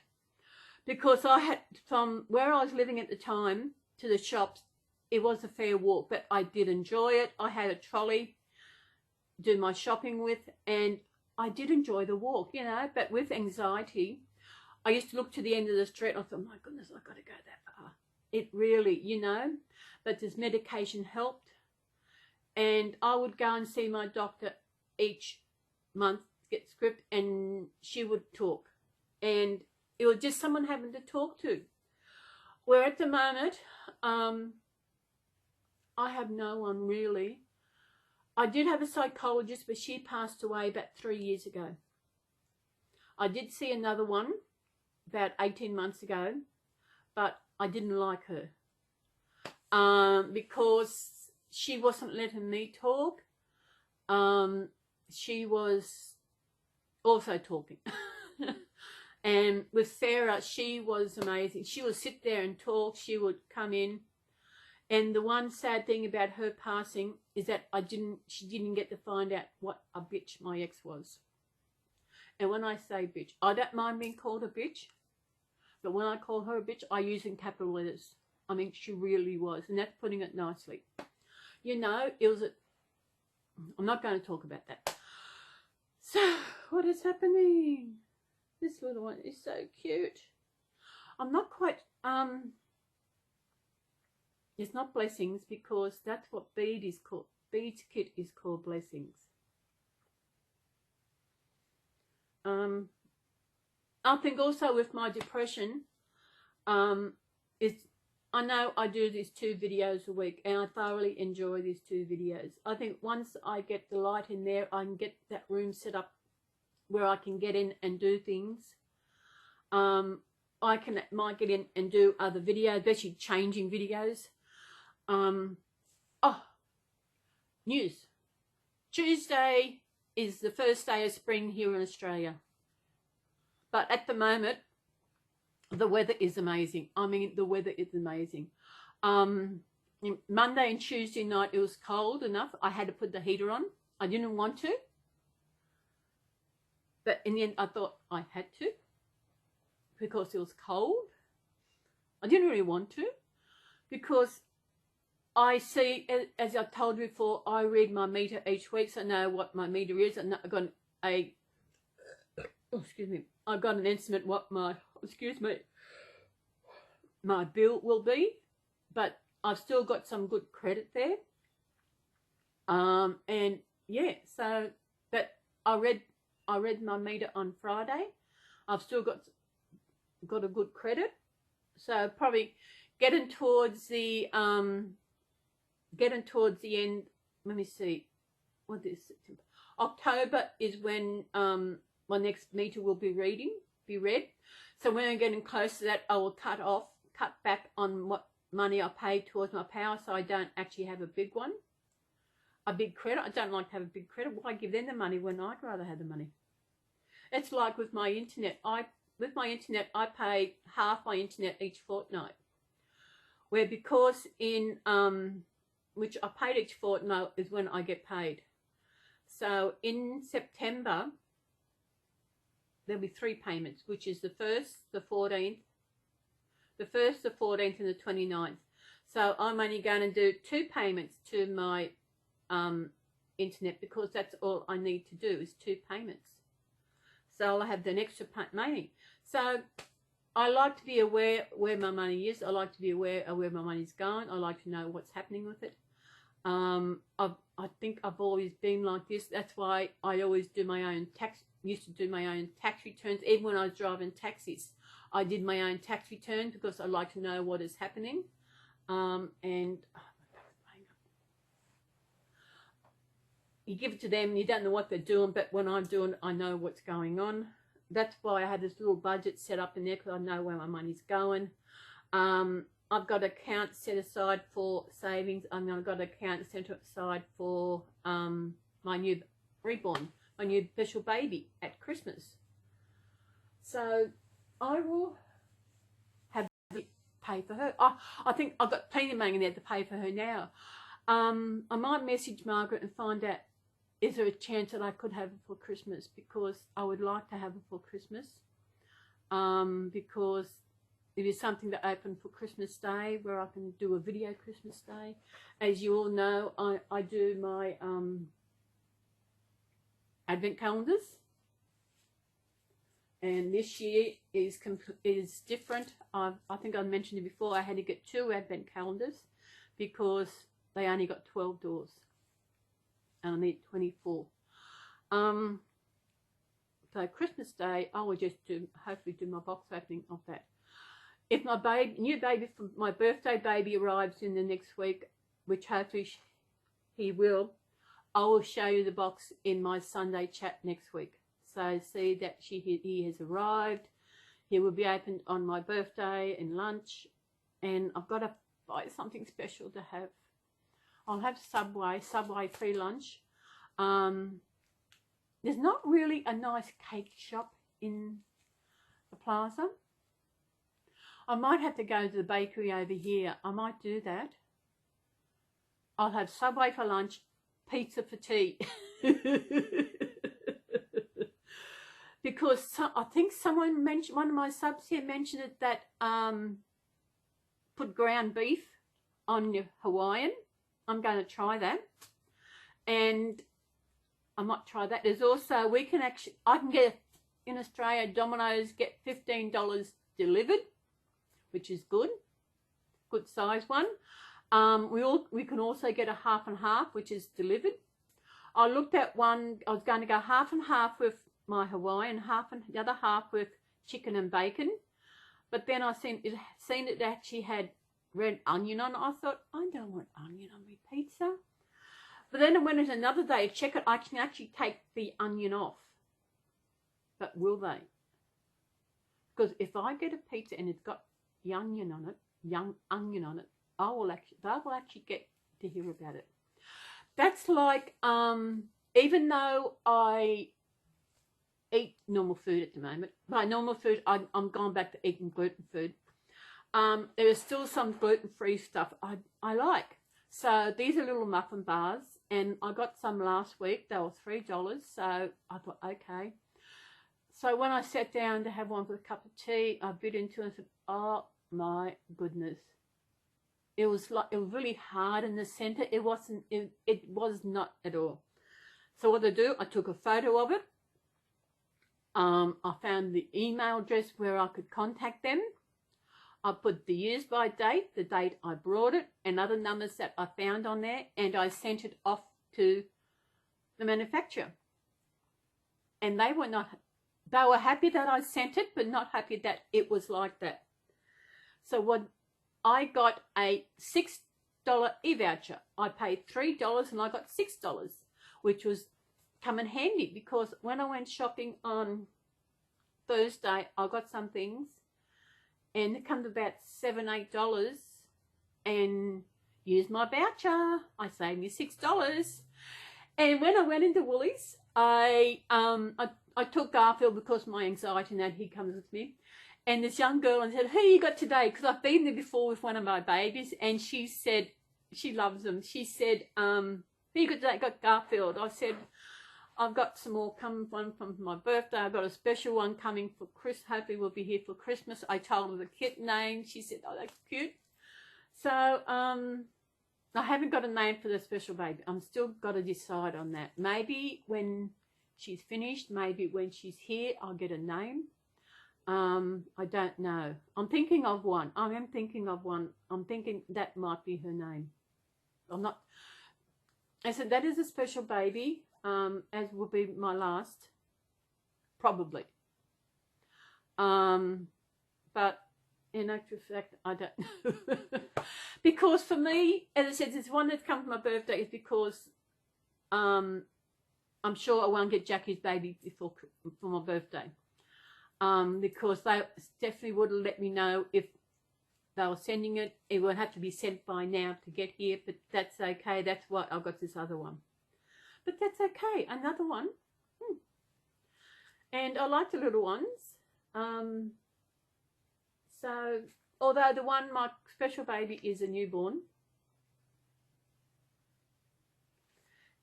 Because I had, from where I was living at the time to the shops, it was a fair walk, but I did enjoy it. I had a trolley to do my shopping with, and I did enjoy the walk, you know. But with anxiety, I used to look to the end of the street and I thought, my goodness, I've got to go that far. It really, you know, but this medication helped. And I would go and see my doctor each month, get script, and she would talk. And it was just someone having to talk to. Where at the moment, I have no one really. I did have a psychologist, but she passed away about 3 years ago. I did see another one about 18 months ago, but I didn't like her because she wasn't letting me talk. She was also talking. And with Sarah, she was amazing. She would sit there and talk. She would come in. And the one sad thing about her passing is that she didn't get to find out what a bitch my ex was. And when I say bitch, I don't mind being called a bitch. But when I call her a bitch, I use in capital letters. I mean, she really was. And that's putting it nicely. You know, I'm not going to talk about that. So, what is happening? This little one is so cute. I'm not quite, it's not Blessings because that's what Bead's kit is called, Blessings. I think also with my depression, I know I do these 2 videos a week and I thoroughly enjoy these 2 videos. I think once I get the light in there, I can get that room set up where I can get in and do things. I might get in and do other videos, especially changing videos. News. Tuesday is the first day of spring here in Australia. But at the moment, the weather is amazing. I mean, the weather is amazing. Monday and Tuesday night, it was cold enough. I had to put the heater on. I didn't want to. But in the end, I thought I had to because it was cold. I didn't really want to because I see, as I've told you before, I read my meter each week, so I know what my meter is. And I've got I've got an estimate what my bill will be, but I've still got some good credit there. And yeah, so, but I read my meter on Friday. I've still got a good credit, so probably getting towards the end. Let me see, what is September? October is when my next meter will be read. So when I'm getting close to that, I will cut back on what money I pay towards my power, so I don't actually have a big credit. I don't like to have a big credit. Why give them the money when I'd rather have the money? It's like with my internet. I pay half my internet each fortnight. Where because which I paid each fortnight is when I get paid. So in September, there'll be 3 payments, which is the 1st, the 14th, the 1st, the 14th and the 29th. So I'm only going to do 2 payments to my internet, because that's all I need to do is 2 payments. So I'll have an extra money. So I like to be aware where my money is. I like to be aware of where my money's going. I like to know what's happening with it. I think I've always been like this. That's why I always do my own used to do my own tax returns. Even when I was driving taxis, I did my own tax returns because I like to know what is happening. And you give it to them, you don't know what they're doing, but when I'm doing it, I know what's going on. That's why I had this little budget set up in there, because I know where my money's going. I've got an account set aside for savings. I've got an account set aside for my new Reborn, my new special baby at Christmas. So I will have to pay for her. I think I've got plenty of money in there to pay for her now. I might message Margaret and find out, is there a chance that I could have it for Christmas, because I would like to have it for Christmas, because it is something to open for Christmas Day, where I can do a video Christmas Day. As you all know, I do my Advent calendars, and this year is different. I think I mentioned it before. I had to get 2 Advent calendars because they only got 12 doors, and I need 24. So Christmas Day, I will just hopefully do my box opening of that. If my new baby, my birthday baby, arrives in the next week, which hopefully he will, I will show you the box in my Sunday chat next week. So see that he has arrived. He will be opened on my birthday and lunch, and I've got to buy something special to have. I'll have Subway free lunch. There's not really a nice cake shop in the plaza. I might have to go to the bakery over here. I might do that. I'll have Subway for lunch, pizza for tea. Because I think someone mentioned, one of my subs here mentioned it, that put ground beef on your Hawaiian. I'm going to try that. And I might try that. There's also, I can get, in Australia, Domino's get $15 delivered, which is good size one. We can also get a half and half, which is delivered. I looked at one, I was going to go half and half with my Hawaiian, the other half with chicken and bacon, but then I seen it actually had red onion on it. I thought, I don't want onion on my pizza. But then when it's another day to check it, I can actually take the onion off. But will they? Because if I get a pizza and it's got young onion on it, they will actually get to hear about it. That's like, even though I eat normal food at the moment, by normal food, I'm going back to eating gluten food. There is still some gluten-free stuff I like. So these are little muffin bars, and I got some last week. They were $3, so I thought, okay. So when I sat down to have one with a cup of tea, I bit into it and said, oh my goodness. It was really hard in the center. It was not at all. So what I do, I took a photo of it. I found the email address where I could contact them. I put the use by date, the date I brought it, and other numbers that I found on there, and I sent it off to the manufacturer. And they were happy that I sent it, but not happy that it was like that. So I got a $6 e-voucher. I paid $3 and I got $6, which was come in handy, because when I went shopping on Thursday, I got some things, and it comes about $7, $8, and used my voucher. I saved me $6. And when I went into Woolies, I took Garfield because of my anxiety, and that he comes with me. And this young girl, and said, who you got today? Because I've been there before with one of my babies, and she said, she loves them. She said, who you got today? Got Garfield. I said, I've got some more coming, one from my birthday. I've got a special one coming for Chris. Hopefully we'll be here for Christmas. I told her the kit name. She said, oh, that's cute. So I haven't got a name for the special baby. I'm still got to decide on that. Maybe when she's finished, maybe when she's here, I'll get a name. I don't know. I'm thinking of one. I am thinking of one. I'm thinking that might be her name. I'm not. I said that is a special baby, as will be my last, probably. But in actual fact, I don't know. Because for me, as I said, this one that's come for my birthday is because I'm sure I won't get Jackie's baby before for my birthday. Because they definitely would have let me know if they were sending it. It would have to be sent by now to get here, but that's okay. That's why I've got this other one. But that's okay. Another one. And I like the little ones. So, although the one, my special baby, is a newborn.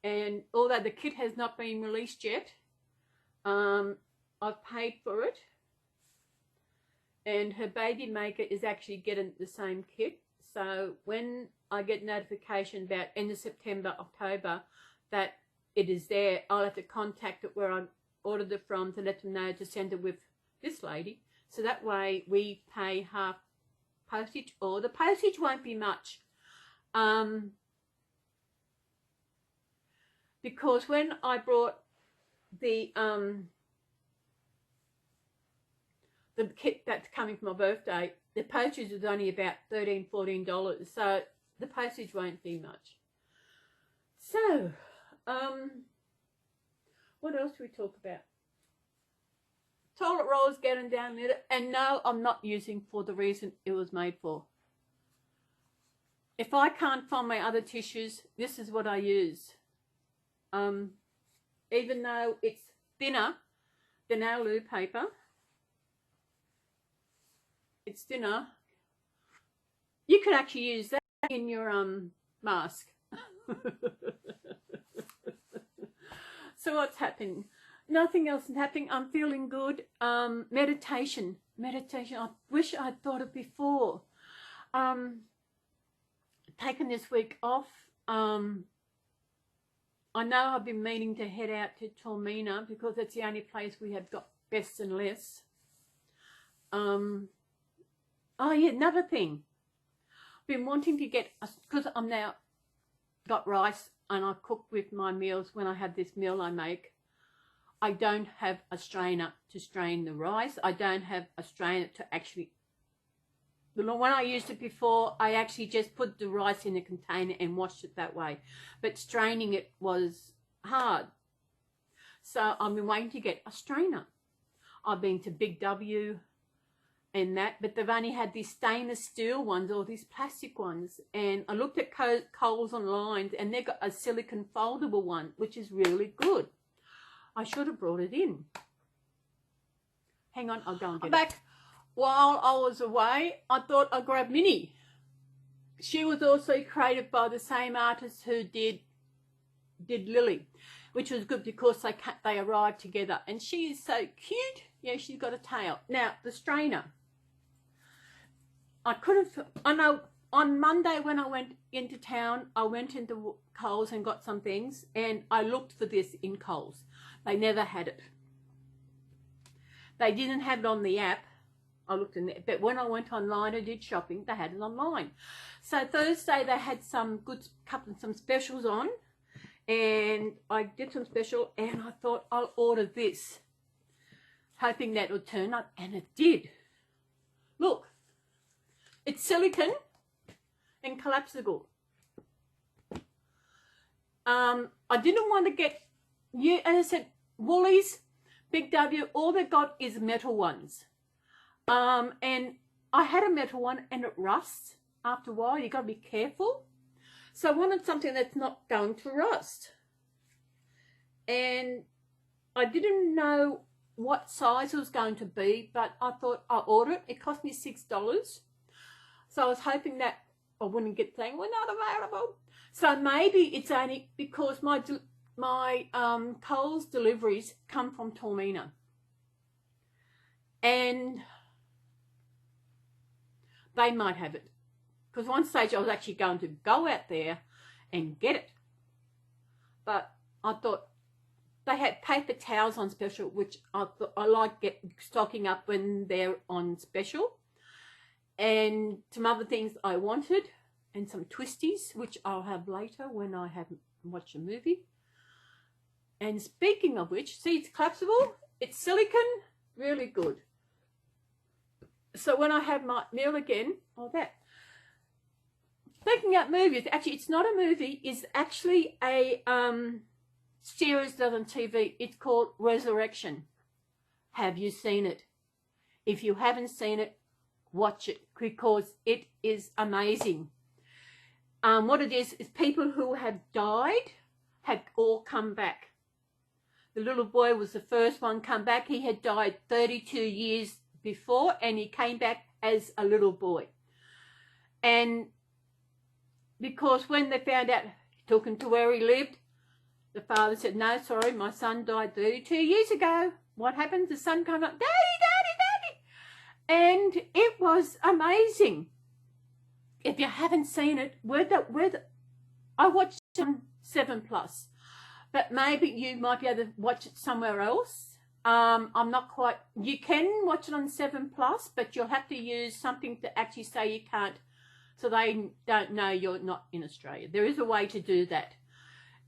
And although the kit has not been released yet, I've paid for it, and her baby maker is actually getting the same kit. So when I get notification about end of September, October, that it is there, I'll have to contact it where I ordered it from to let them know to send it with this lady. So that way we pay half postage, or the postage won't be much. Because when I brought the kit that's coming for my birthday, the postage is only about $13, $14, so the postage won't be much. So, what else do we talk about? Toilet rolls getting down there, and no, I'm not using for the reason it was made for. If I can't find my other tissues, this is what I use. Even though it's thinner than our loo paper, it's thinner. You could actually use that in your mask. So what's happening? Nothing else is happening. I'm feeling good. Meditation. I wish I'd thought of before. Taken this week off. I know I've been meaning to head out to Tormina because that's the only place we have got best and less. Oh yeah, another thing. Been wanting to get, because I'm now got rice and I cook with my meals. When I have this meal I make, I don't have a strainer to strain the rice. I don't have a strainer to actually, when I used it before, I actually just put the rice in a container and washed it that way. But straining it was hard. So I've been waiting to get a strainer. I've been to Big W and that, but they've only had these stainless steel ones or these plastic ones. And I looked at Coles online and they've got a silicone foldable one, which is really good. I should have brought it in. Hang on, I'll go and get it. Back while I was away, I thought I'd grab Minnie. She was also created by the same artist who did Lily, which was good because they arrived together. And she is so cute. Yeah, she's got a tail. Now, the strainer. I know on Monday when I went into town, I went into Coles and got some things, and I looked for this in Coles. They never had it. They didn't have it on the app. I looked in there, but when I went online and did shopping, they had it online. So Thursday they had some some specials on, and I did some special, and I thought I'll order this, hoping that would turn up, and it did. Look, it's silicone and collapsible. I didn't want to get, as I said, Woolies, Big W, all they got is metal ones. And I had a metal one and it rusts after a while. You got to be careful. So I wanted something that's not going to rust. And I didn't know what size it was going to be, but I thought I'll order it. It cost me $6. So I was hoping that I wouldn't get saying, we're not available. So maybe it's only because my my Coles deliveries come from Tormina, and they might have it, because one stage I was actually going to go out there and get it, but I thought they had paper towels on special, which I like stocking up when they're on special, and some other things I wanted, and some twisties, which I'll have later when I haven't watched a movie. And speaking of which, see, it's collapsible, it's silicone, really good. So when I have my meal again, all that. Speaking of movies, actually, it's not a movie, it's actually a series that's on TV. It's called Resurrection. Have you seen it? If you haven't seen it, watch it, because it is amazing. What it is people who have died have all come back. The little boy was the first one come back. He had died 32 years before, and he came back as a little boy. And because when they found out, took him to where he lived, the father said, no, sorry, my son died 32 years ago. What happened? The son came up, Daddy, Daddy, Daddy. And it was amazing. If you haven't seen it, I watched it on 7+, but maybe you might be able to watch it somewhere else. I'm not quite, you can watch it on 7+, but you'll have to use something to actually say you can't, so they don't know you're not in Australia. There is a way to do that.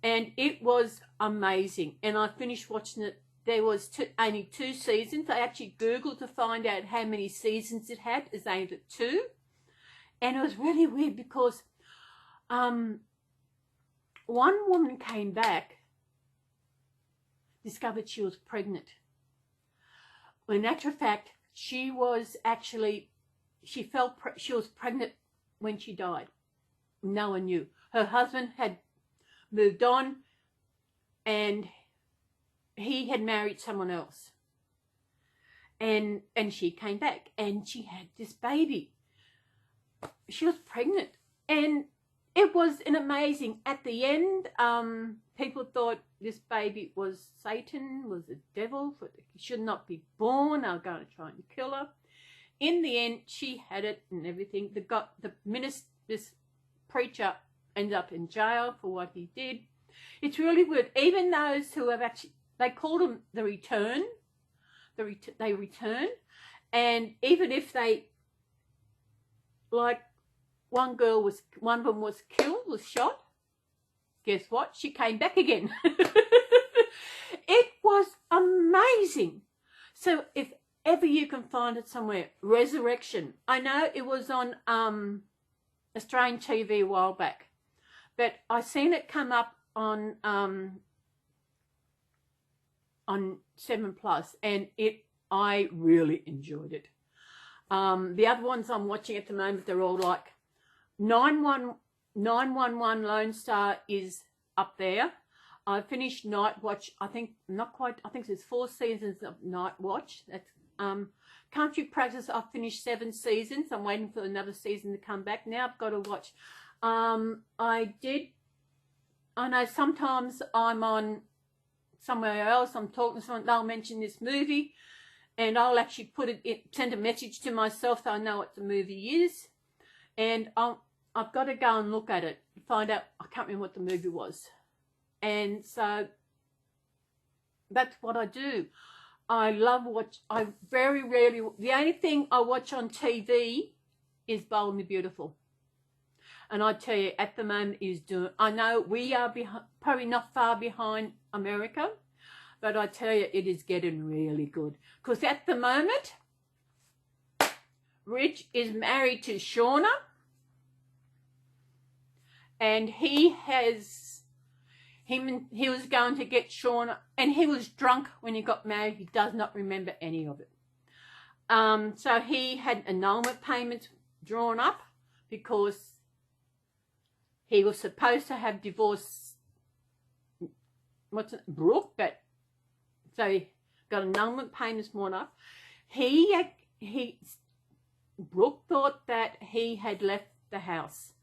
And it was amazing. And I finished watching it. There was only 2 seasons. I actually Googled to find out how many seasons it had. It's only 2. And it was really weird because one woman came back, discovered she was pregnant. Well, in actual fact, she was actually, she was pregnant when she died. No one knew. Her husband had moved on, and he had married someone else. And she came back, and she had this baby. She was pregnant, and it was an amazing. At the end, people thought this baby was Satan, was the devil, he should not be born. They were going to try and kill her. In the end, she had it and everything. This preacher ended up in jail for what he did. It's really weird. Even those who have actually, they called them the return. They return, and even if they, like, one of them was killed, was shot. Guess what? She came back again. It was amazing. So if ever you can find it somewhere, Resurrection. I know it was on Australian TV a while back, but I seen it come up on 7+, and I really enjoyed it. The other ones I'm watching at the moment, they're all like 911 Lone Star is up there. I finished Night Watch. I think there's 4 seasons of Night Watch. That's Country Practice. I've finished 7 seasons. I'm waiting for another season to come back. Now I've got to watch. I know sometimes I'm on somewhere else, I'm talking to someone, they'll mention this movie, and I'll actually send a message to myself so I know what the movie is, and I've got to go and look at it to find out. I can't remember what the movie was, and so that's what I do. I love I very rarely, the only thing I watch on TV is Bold and the Beautiful. And I tell you, at the moment I know we are probably not far behind America, but I tell you, it is getting really good. Because at the moment, Rich is married to Shauna, and he was going to get Shauna, and he was drunk when he got married. He does not remember any of it. So he had annulment payments drawn up because he was supposed to have divorced Brooke, but so he got annulment payments drawn up. Brooke thought that he had left the house,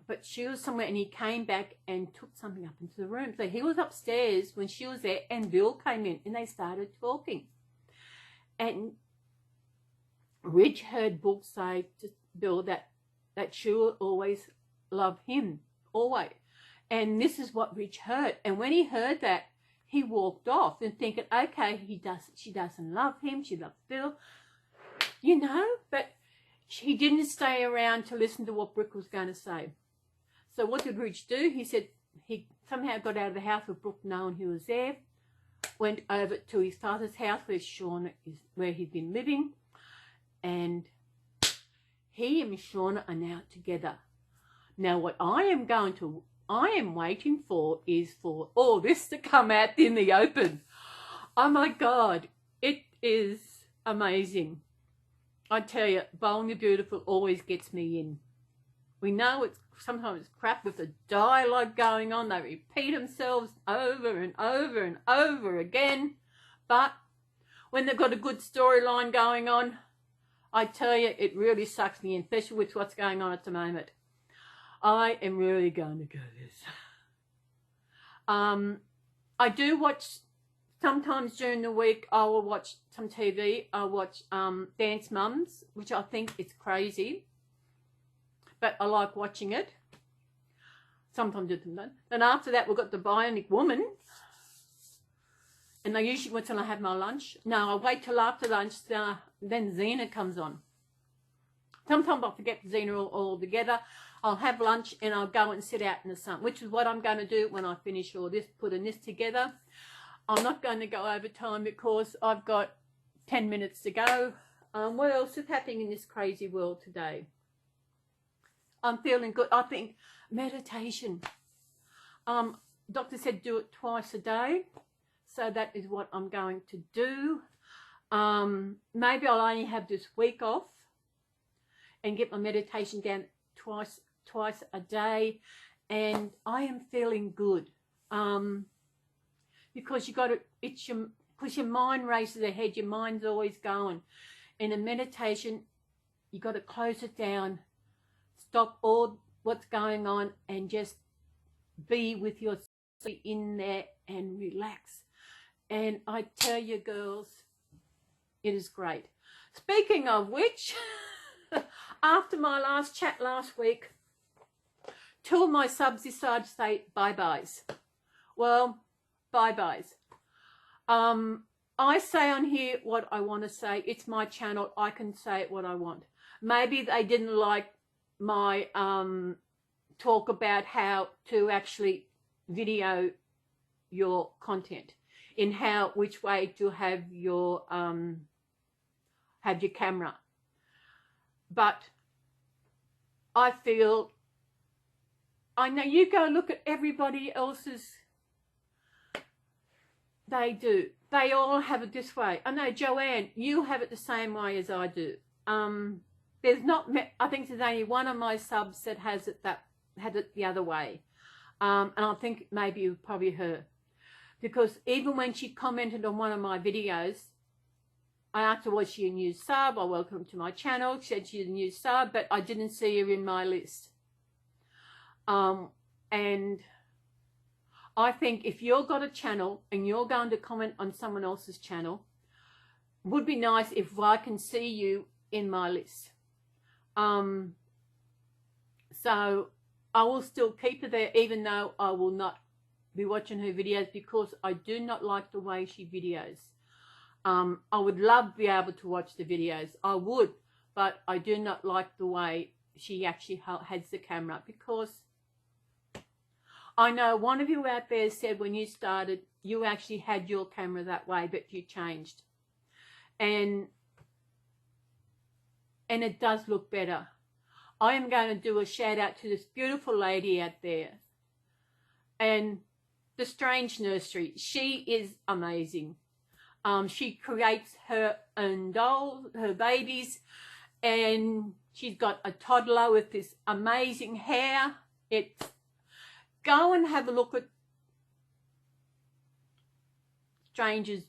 but she was somewhere, and he came back and took something up into the room. So he was upstairs when she was there, and Bill came in, and they started talking. And Rich heard Brooke say to Bill that she will always love him, always. And this is what Rich heard. And when he heard that, he walked off and thinking, okay, she doesn't love him, she loves Bill, you know, but he didn't stay around to listen to what Brooke was going to say. So what did Rich do? He said he somehow got out of the house with Brooke knowing he was there, went over to his father's house where he'd been living, and he and Shauna are now together. Now what I am waiting for is for all this to come out in the open. Oh my God, it is amazing. I tell you, Bold and Beautiful always gets me in. We know it's sometimes crap with the dialogue going on. They repeat themselves over and over and over again. But when they've got a good storyline going on, I tell you, it really sucks me in, especially with what's going on at the moment. I am really going to go this. I do watch, sometimes during the week, I will watch some TV. I watch Dance Mums, which I think is crazy, but I like watching it. Sometimes it's done. Then after that, we've got The Bionic Woman. And I usually wait till I have my lunch. No, I wait till after lunch, then Xena comes on. Sometimes I forget Xena all together. I'll have lunch and I'll go and sit out in the sun, which is what I'm going to do when I finish all this, putting this together. I'm not going to go over time because I've got 10 minutes to go. What else is happening in this crazy world today? I'm feeling good. I think meditation. Doctor said do it twice a day. So that is what I'm going to do. Maybe I'll only have this week off and get my meditation down twice a day, and I am feeling good. Because you got to, because your mind races ahead, your mind's always going. In a meditation, you got to close it down, stop all what's going on, and just be with yourself in there and relax. And I tell you, girls, it is great. Speaking of which, after my last chat last week, 2 of my subs decided to say bye-byes. Well, bye-byes. I say on here what I want to say. It's my channel. I can say what I want. Maybe they didn't like my talk about how to actually video your content, in which way to have your camera. But I feel, I know you go look at everybody else's, they do. They all have it this way. I know, Joanne, you have it the same way as I do. There's not, I think there's only one of my subs that has it had it the other way. And I think maybe it was probably her. Because even when she commented on one of my videos, I asked her, was she a new sub? I welcome her to my channel. She said she's a new sub, but I didn't see her in my list. And I think if you've got a channel and you're going to comment on someone else's channel, it would be nice if I can see you in my list. So I will still keep her there, even though I will not be watching her videos, because I do not like the way she videos. I would love to be able to watch the videos. I would, but I do not like the way she actually has the camera, because I know one of you out there said when you started, you actually had your camera that way, but you changed. And it does look better. I am going to do a shout out to this beautiful lady out there. And the Strange Nursery. She is amazing. She creates her own dolls, her babies, and she's got a toddler with this amazing hair. Go and have a look at Strange's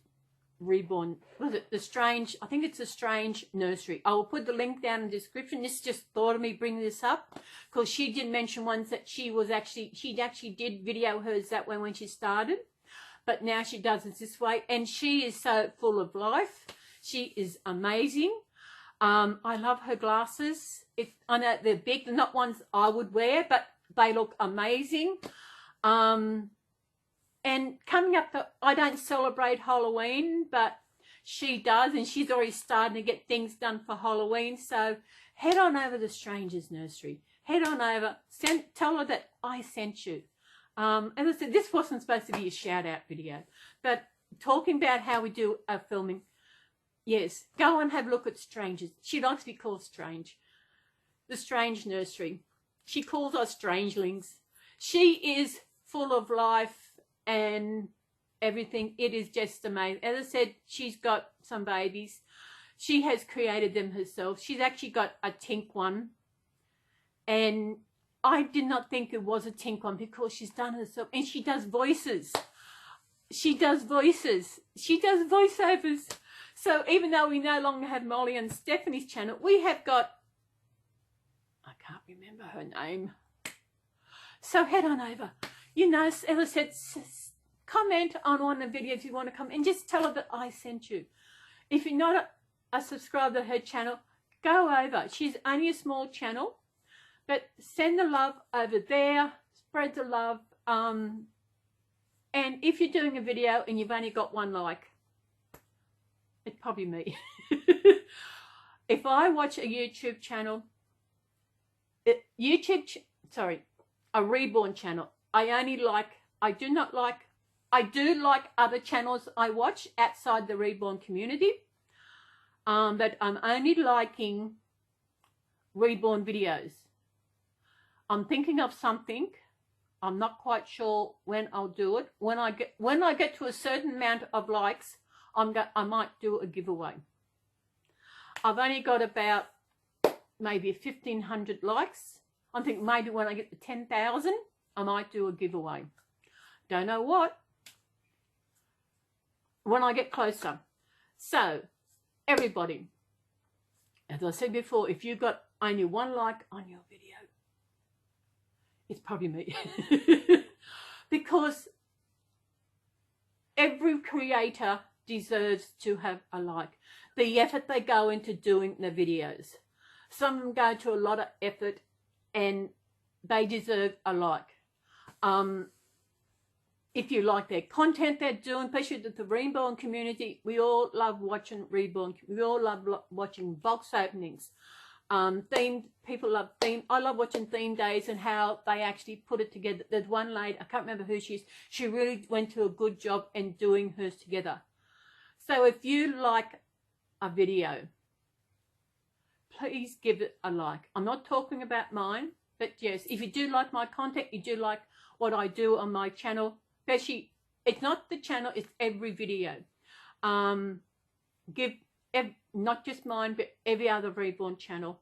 Reborn, was it the Strange, I think it's a Strange Nursery. I will put the link down in the description. This just thought of me bringing this up because she did mention once that she actually did video hers that way when she started, but now she does it this way, and she is so full of life. She is amazing. I love her glasses. I know they're big, they're not ones I would wear, but they look amazing. And coming up, I don't celebrate Halloween, but she does, and she's already starting to get things done for Halloween. So head on over to Stranger's Nursery. Head on over, tell her that I sent you. As I said, this wasn't supposed to be a shout-out video, but talking about how we do our filming, yes, go and have a look at Strangers. She likes to be called Strange. The Strange Nursery. She calls us strangelings. She is full of life and everything. It is just amazing. As I said, she's got some babies. She has created them herself. She's actually got a tink one, and I did not think it was a tink one because she's done it herself, and she does voices. She does voices. She does voiceovers. So even though we no longer have Molly and Stephanie's channel, we have got, I can't remember her name. So head on over. You know, as I said, comment on one of the videos if you want to come, and just tell her that I sent you. If you're not a subscriber to her channel, go over. She's only a small channel, but send the love over there, spread the love. And if you're doing a video and you've only got one like, it's probably me. If I watch a YouTube channel, a Reborn channel, I do like other channels I watch outside the Reborn community, but I'm only liking Reborn videos. I'm thinking of something. I'm not quite sure when I'll do it. When I get to a certain amount of likes, I might do a giveaway. I've only got about maybe 1,500 likes. I think maybe when I get to 10,000, I might do a giveaway. Don't know what. When I get closer. So, everybody, as I said before, if you've got only one like on your video, it's probably me. Because every creator deserves to have a like. The effort they go into doing the videos. Some of them go to a lot of effort and they deserve a like. If you like their content they're doing, especially the Reborn community, we all love watching Reborn. We all love watching box openings. People love theme. I love watching theme days and how they actually put it together. There's one lady, I can't remember who she is. She really went to a good job in doing hers together. So if you like a video, please give it a like. I'm not talking about mine, but yes, if you do like my content, you do like what I do on my channel, especially, it's not the channel, it's every video. Not just mine, but every other Reborn channel.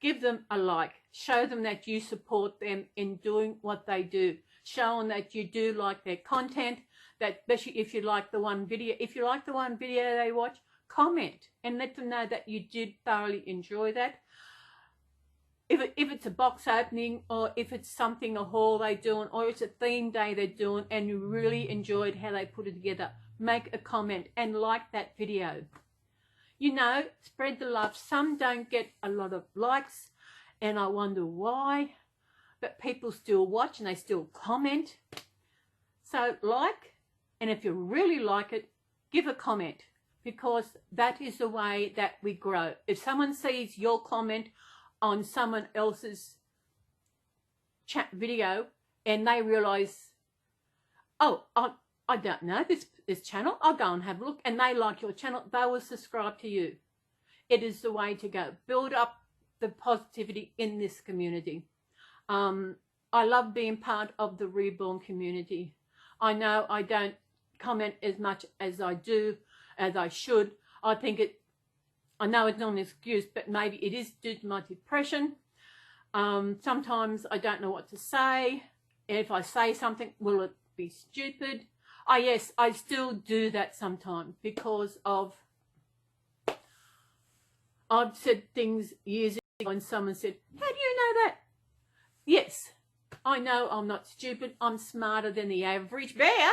Give them a like. Show them that you support them in doing what they do. Show them that you do like their content, that especially if you like the one video. If you like the one video they watch, comment and let them know that you did thoroughly enjoy that. If it's a box opening, or if it's something, a haul they're doing, or it's a theme day they're doing and you really enjoyed how they put it together, make a comment and like that video. You know, spread the love. Some don't get a lot of likes and I wonder why, but people still watch and they still comment. So like, and if you really like it, give a comment, because that is the way that we grow. If someone sees your comment on someone else's chat video and they realize, oh, I don't know this channel, I'll go and have a look, and they like your channel, they will subscribe to you. It is the way to go. Build up the positivity in this community. I love being part of the Reborn community. I know I don't comment as much as I do, as I should. I know it's not an excuse, but maybe it is due to my depression. Sometimes I don't know what to say. If I say something, will it be stupid? Oh yes, I still do that sometimes because of, I've said things years ago and someone said, how do you know that? Yes, I know I'm not stupid. I'm smarter than the average bear.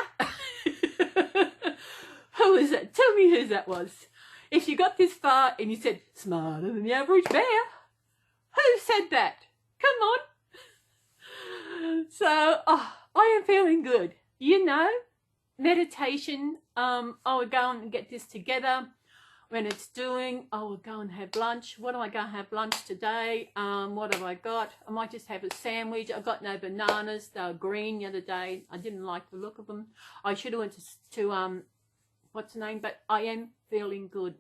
Who is that? Tell me who that was. If you got this far and you said, smarter than the average bear, who said that? Come on. So, I am feeling good. You know, meditation, I will go and get this together. When it's doing, I will go and have lunch. What am I going to have lunch today? What have I got? I might just have a sandwich. I've got no bananas. They were green the other day. I didn't like the look of them. I should have went to what's the name? But I am feeling good.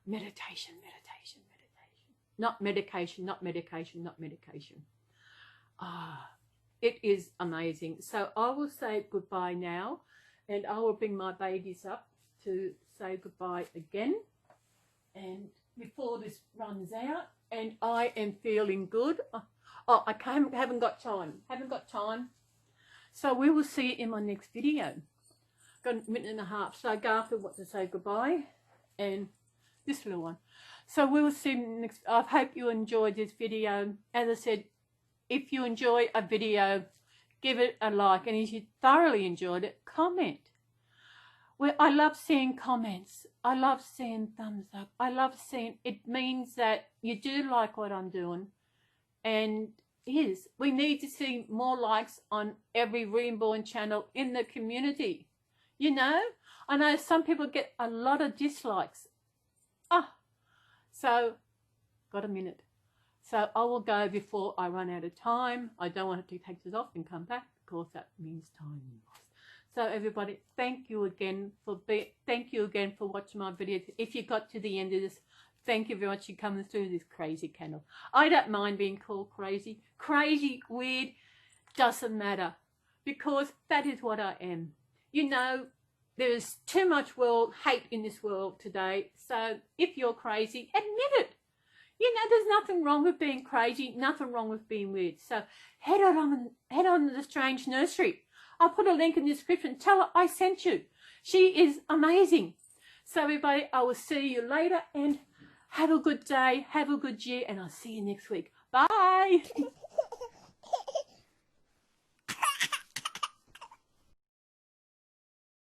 Meditation, meditation, meditation. Not medication, not medication, not medication. It is amazing. So I will say goodbye now, and I will bring my babies up to say goodbye again, and before this runs out, and I am feeling good. I haven't got time, so we will see you in my next video. Got a minute and a half, so Garfield wants to say goodbye, and this little one. So we will see you next. I hope you enjoyed this video. As I said, if you enjoy a video, give it a like, and if you thoroughly enjoyed it, comment. Well, I love seeing comments. I love seeing thumbs up. I love seeing, it means that you do like what I'm doing. And yes, we need to see more likes on every Reborn channel in the community. You know, I know some people get a lot of dislikes. So got a minute. So I will go before I run out of time. I don't want to take this off and come back, because that means time lost. So everybody, thank you again for watching my videos. If you got to the end of this, thank you very much for coming through this crazy channel. I don't mind being called crazy. Crazy, weird, doesn't matter, because that is what I am. You know, there is too much hate in this world today. So if you're crazy, admit it. You know, there's nothing wrong with being crazy, nothing wrong with being weird. So head on to the Strange Nursery. I'll put a link in the description. Tell her I sent you. She is amazing. So everybody, I will see you later, and have a good day, have a good year, and I'll see you next week. Bye.